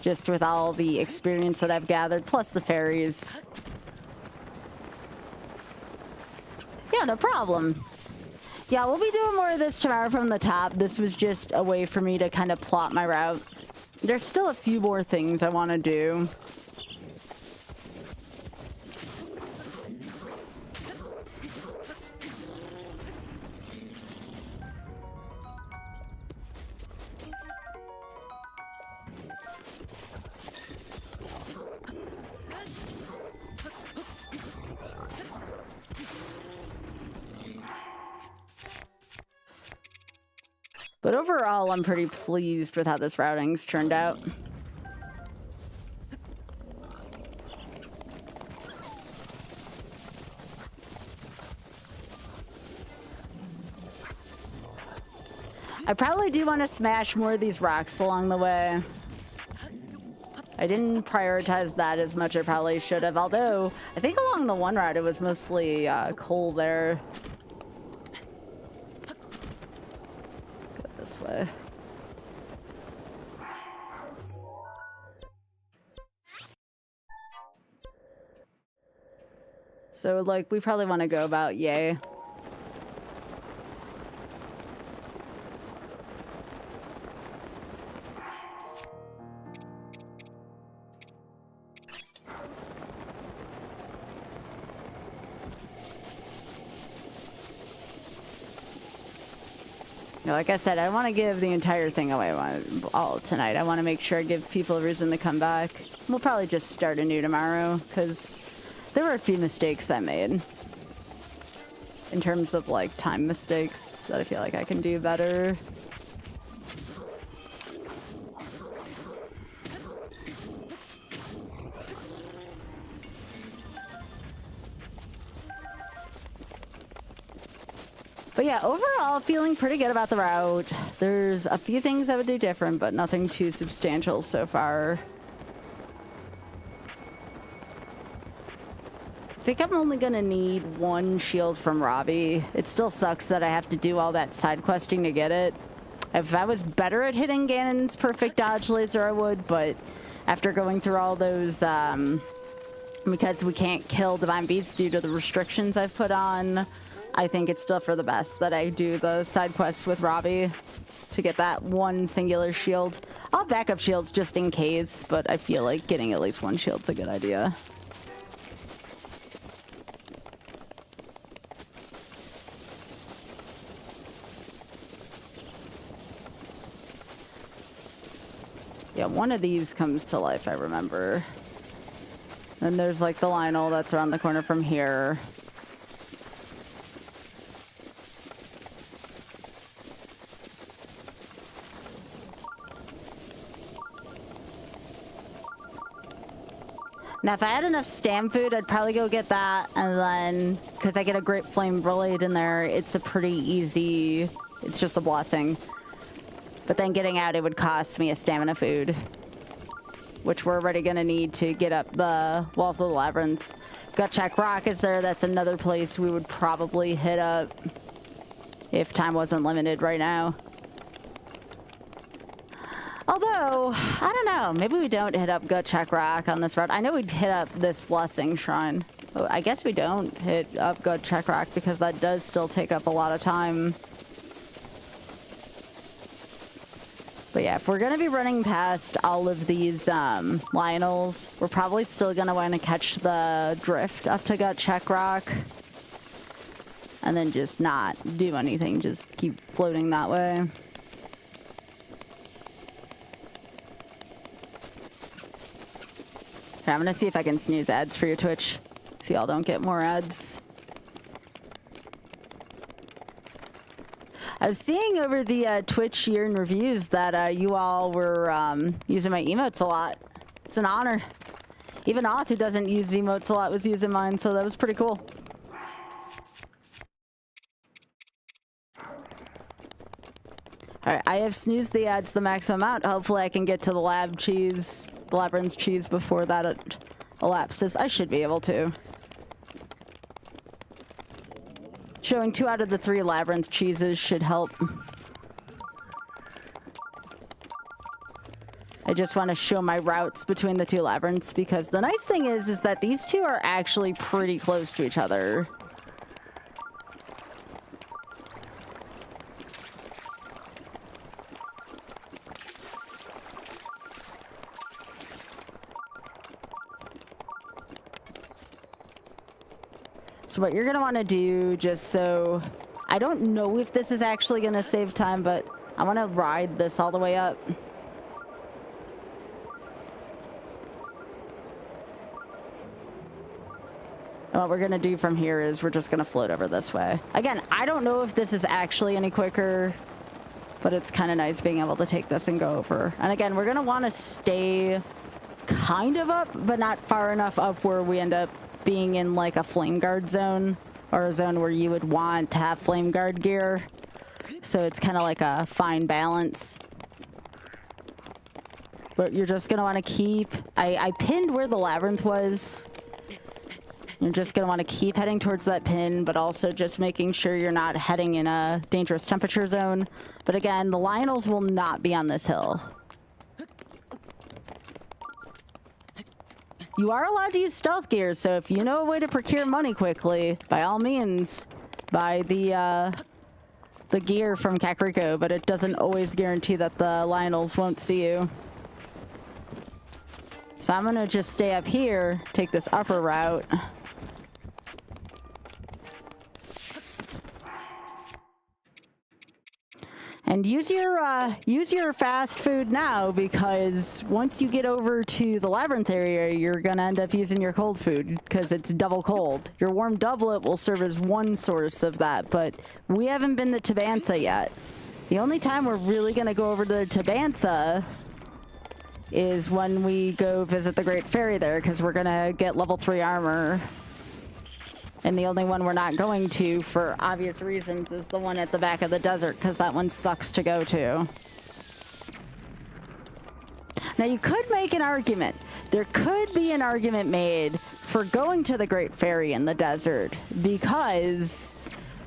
just with all the experience that I've gathered, plus the fairies. Yeah, no problem. Yeah, we'll be doing more of this tomorrow from the top. This was just a way for me to kind of plot my route. There's still a few more things I want to do. But overall, I'm pretty pleased with how this routing's turned out. I probably do want to smash more of these rocks along the way. I didn't prioritize that as much as I probably should have, although I think along the one route it was mostly coal there. Go this way. So, like, we probably want to go about yay. Like I said, I want to give the entire thing away all tonight. I want to make sure I give people a reason to come back. We'll probably just start anew tomorrow, because there were a few mistakes I made. In terms of, like, time mistakes that I feel like I can do better. But yeah, overall, feeling pretty good about the route. There's a few things I would do different, but nothing too substantial so far. I think I'm only gonna need one shield from Robbie. It still sucks that I have to do all that side questing to get it. If I was better at hitting Ganon's perfect dodge laser, I would, but after going through all those, because we can't kill Divine Beasts due to the restrictions I've put on, I think it's still for the best that I do the side quests with Robbie to get that one singular shield. I'll have backup shields just in case, but I feel like getting at least one shield's a good idea. Yeah, one of these comes to life, I remember. Then there's like the Lionel that's around the corner from here. Now, if I had enough stam food, I'd probably go get that, and then, because I get a Great Flame Blade in there, it's a pretty easy, it's just a blessing. But then getting out, it would cost me a stamina food, which we're already going to need to get up the Walls of the Labyrinth. Gutcheck Rock is there, that's another place we would probably hit up if time wasn't limited right now. Although, I don't know, maybe we don't hit up Gutcheck Rock on this route. I know we'd hit up this Blessing Shrine. But I guess we don't hit up Gutcheck Rock because that does still take up a lot of time. But yeah, if we're going to be running past all of these Lionels, we're probably still going to want to catch the drift up to Gutcheck Rock. And then just not do anything, just keep floating that way. Okay, I'm gonna see if I can snooze ads for your Twitch, so y'all don't get more ads. I was seeing over the Twitch year in reviews that you all were using my emotes a lot. It's an honor. Even Oth, who doesn't use emotes a lot, was using mine, so that was pretty cool. Alright, I have snoozed the ads the maximum amount. Hopefully I can get to the lab cheese the labyrinth cheese before that elapses. I should be able to. Showing 2 out of the 3 labyrinth cheeses should help. I just want to show my routes between the 2 labyrinths because the nice thing is that these 2 are actually pretty close to each other. So what you're going to want to do, just so... I don't know if this is actually going to save time, but I want to ride this all the way up. And what we're going to do from here is we're just going to float over this way. Again, I don't know if this is actually any quicker, but it's kind of nice being able to take this and go over. And again, we're going to want to stay kind of up, but not far enough up where we end up being in like a flame guard zone, or a zone where you would want to have flame guard gear. So it's kind of like a fine balance. But you're just going to want to keep... I pinned where the labyrinth was. You're just going to want to keep heading towards that pin, but also just making sure you're not heading in a dangerous temperature zone. But again, the Lionels will not be on this hill. You are allowed to use stealth gear, so if you know a way to procure money quickly, by all means, buy the gear from Kakariko, but it doesn't always guarantee that the Lionels won't see you. So I'm gonna just stay up here, take this upper route. And use your fast food now, because once you get over to the labyrinth area, you're gonna end up using your cold food because it's double cold. Your warm doublet will serve as one source of that, but we haven't been to Tabantha yet. The only time we're really gonna go over to Tabantha is when we go visit the Great Fairy there, because we're gonna get level 3 armor. And the only one we're not going to, for obvious reasons, is the one at the back of the desert, because that one sucks to go to. Now, you could make an argument. There could be an argument made for going to the Great Fairy in the desert, because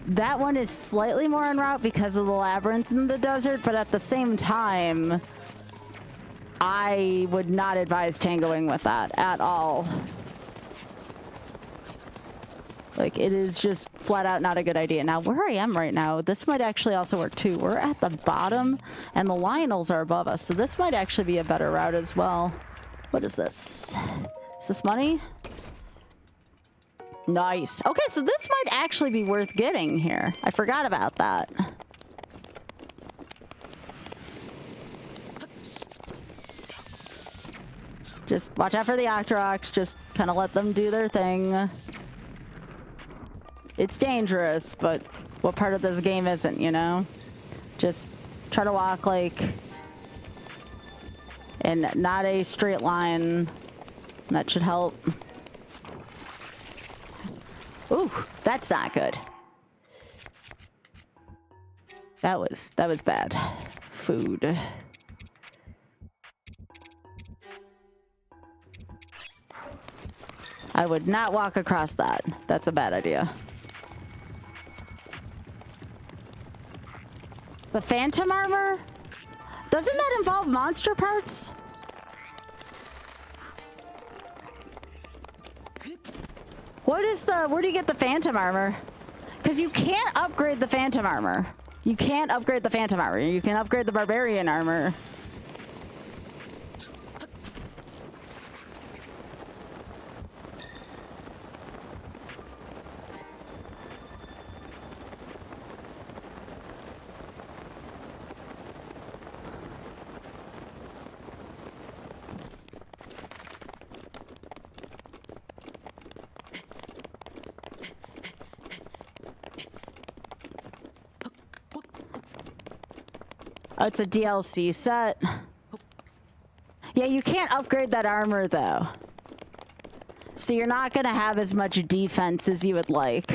that one is slightly more en route because of the labyrinth in the desert, but at the same time, I would not advise tangoing with that at all. Like, it is just flat out not a good idea. Now, where I am right now, this might actually also work too. We're at the bottom, and the Lionels are above us, so this might actually be a better route as well. What is this? Is this money? Nice. Okay, so this might actually be worth getting here. I forgot about that. Just watch out for the Octoroks. Just kind of let them do their thing. It's dangerous, but what part of this game isn't, you know? Just try to walk like in not a straight line. That should help. Ooh, that's not good. That was bad. Food. I would not walk across that. That's a bad idea. The phantom armor? Doesn't that involve monster parts? Where do you get the phantom armor? Because you can't upgrade the phantom armor. You can't upgrade the phantom armor. You can upgrade the barbarian armor. Oh, it's a DLC set. Yeah, you can't upgrade that armor, though. So you're not going to have as much defense as you would like.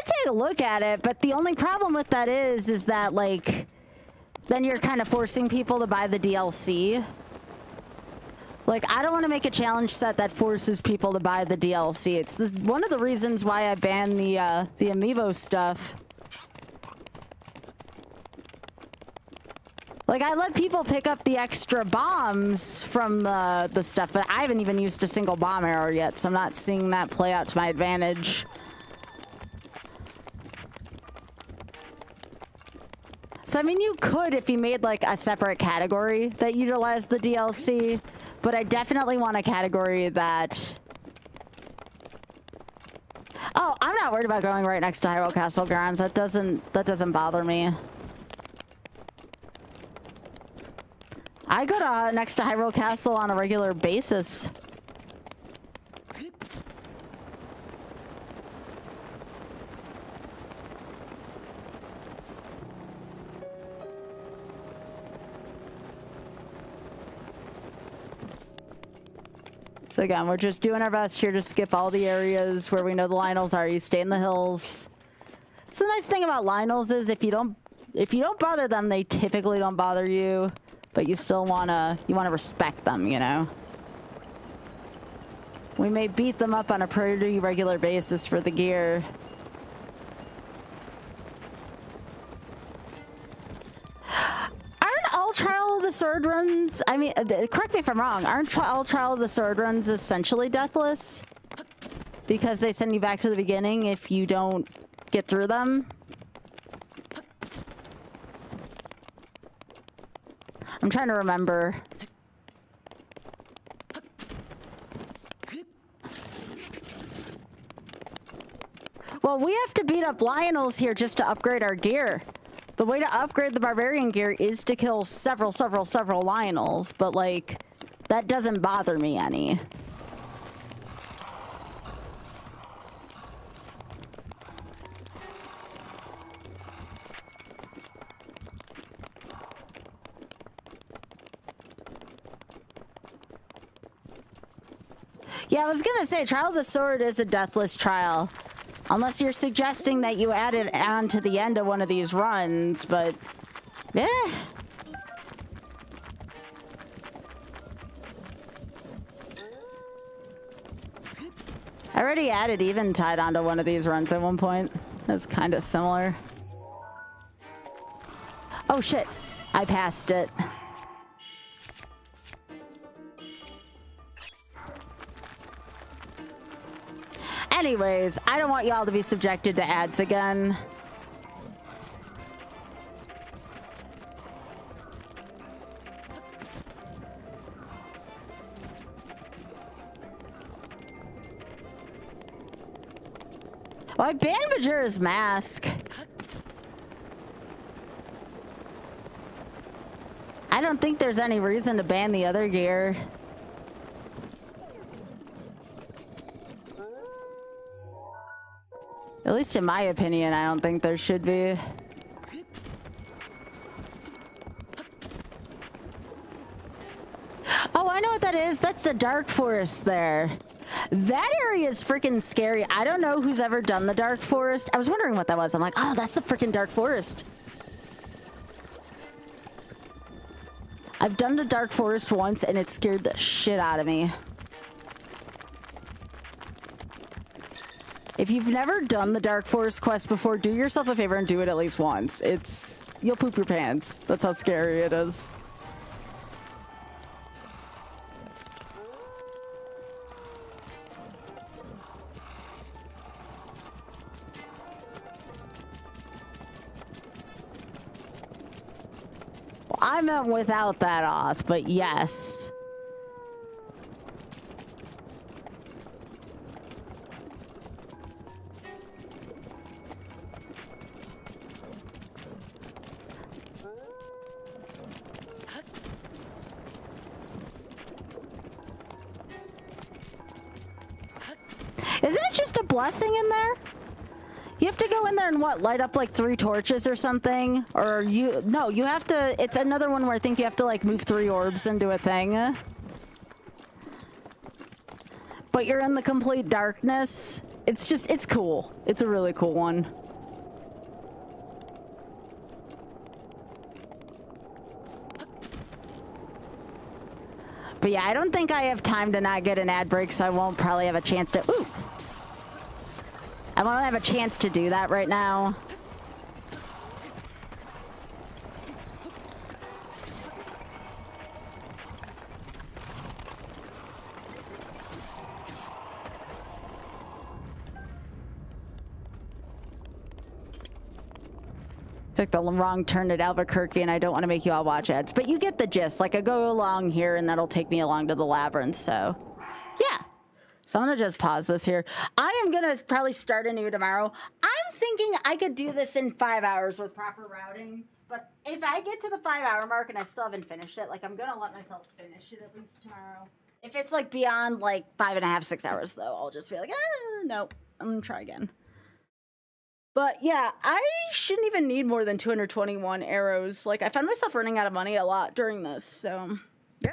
take a look at it, but the only problem with that is that, like, then you're kind of forcing people to buy the DLC. Like, I don't want to make a challenge set that forces people to buy the DLC. It's one of the reasons why I banned the amiibo stuff. Like, I let people pick up the extra bombs from the stuff, but I haven't even used a single bomb arrow yet, so I'm not seeing that play out to my advantage. So, I mean, you could if you made, like, a separate category that utilized the DLC, but I definitely want a category that... Oh, I'm not worried about going right next to Hyrule Castle grounds. That doesn't bother me. I go to next to Hyrule Castle on a regular basis. So again, we're just doing our best here to skip all the areas where we know the Lionels are. You stay in the hills. So the nice thing about Lionels is if you don't bother them, they typically don't bother you. But you still wanna respect them, you know? We may beat them up on a pretty regular basis for the gear. Aren't all Trial of the Sword runs, I mean, correct me if I'm wrong, aren't all Trial of the Sword runs essentially deathless? Because they send you back to the beginning if you don't get through them? I'm trying to remember. Well, we have to beat up Lionels here just to upgrade our gear. The way to upgrade the Barbarian gear is to kill several Lionels, but, like, that doesn't bother me any. Yeah, I was gonna say, Trial of the Sword is a deathless trial. Unless you're suggesting that you add it on to the end of one of these runs, but... yeah. I already added Eventide onto one of these runs at one point. It was kind of similar. Oh shit, I passed it. Anyways, I don't want y'all to be subjected to ads again. Well, I banned Majura's mask. I don't think there's any reason to ban the other gear. At least in my opinion, I don't think there should be. Oh, I know what that is. That's the Dark Forest there. That area is freaking scary. I don't know who's ever done the Dark Forest. I was wondering what that was. I'm like, oh, that's the freaking Dark Forest. I've done the Dark Forest once and it scared the shit out of me. If you've never done the Dark Forest quest before, do yourself a favor and do it at least once. You'll poop your pants. That's how scary it is. Well, I meant without that off, but yes. Isn't it just a blessing in there? You have to go in there and what, light up like 3 torches or something? Or no, you have to, it's another one where I think you have to like move 3 orbs into a thing. But you're in the complete darkness. It's just, it's cool. It's a really cool one. But yeah, I don't think I have time to not get an ad break, so I won't probably have a chance to... Ooh! I won't have a chance to do that right now. Took the wrong turn at Albuquerque, and I don't want to make you all watch ads, but you get the gist. Like, I go along here, and that'll take me along to the labyrinth, so yeah. So I'm gonna just pause this here. I am gonna probably start anew tomorrow. I'm thinking I could do this in 5 hours with proper routing, but if I get to the 5 hour mark and I still haven't finished it, like, I'm gonna let myself finish it at least tomorrow. If it's like beyond like 5.5, 6 hours though, I'll just be like, no, I'm gonna try again. But yeah, I shouldn't even need more than 221 arrows. Like, I found myself running out of money a lot during this, so yeah.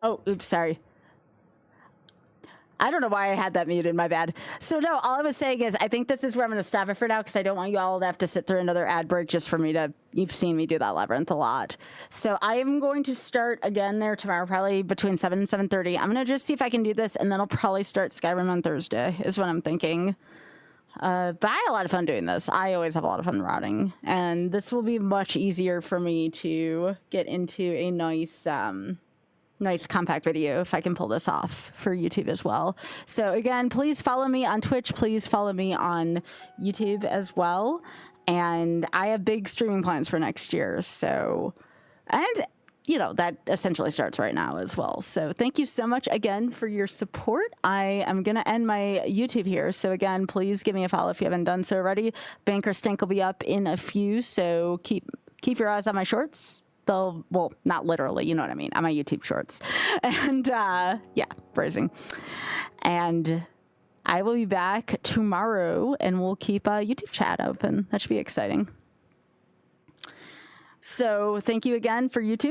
Oh, oops, sorry. I don't know why I had that muted, my bad. So no, all I was saying is I think this is where I'm going to stop it for now because I don't want you all to have to sit through another ad break just for me to, you've seen me do that labyrinth a lot. So I am going to start again there tomorrow, probably between 7 and 7:30. I'm going to just see if I can do this, and then I'll probably start Skyrim on Thursday is what I'm thinking. But I had a lot of fun doing this. I always have a lot of fun routing, and this will be much easier for me to get into a nice compact video if I can pull this off for YouTube as well. So again, please follow me on Twitch. Please follow me on YouTube as well. And I have big streaming plans for next year. So, and you know, that essentially starts right now as well. So thank you so much again for your support. I am going to end my YouTube here. So again, please give me a follow if you haven't done so already. Banker Stink will be up in a few. So keep your eyes on my shorts. Well, not literally, you know what I mean, on my YouTube shorts. And yeah, phrasing. And I will be back tomorrow, and we'll keep YouTube chat open. That should be exciting. So thank you again for YouTube.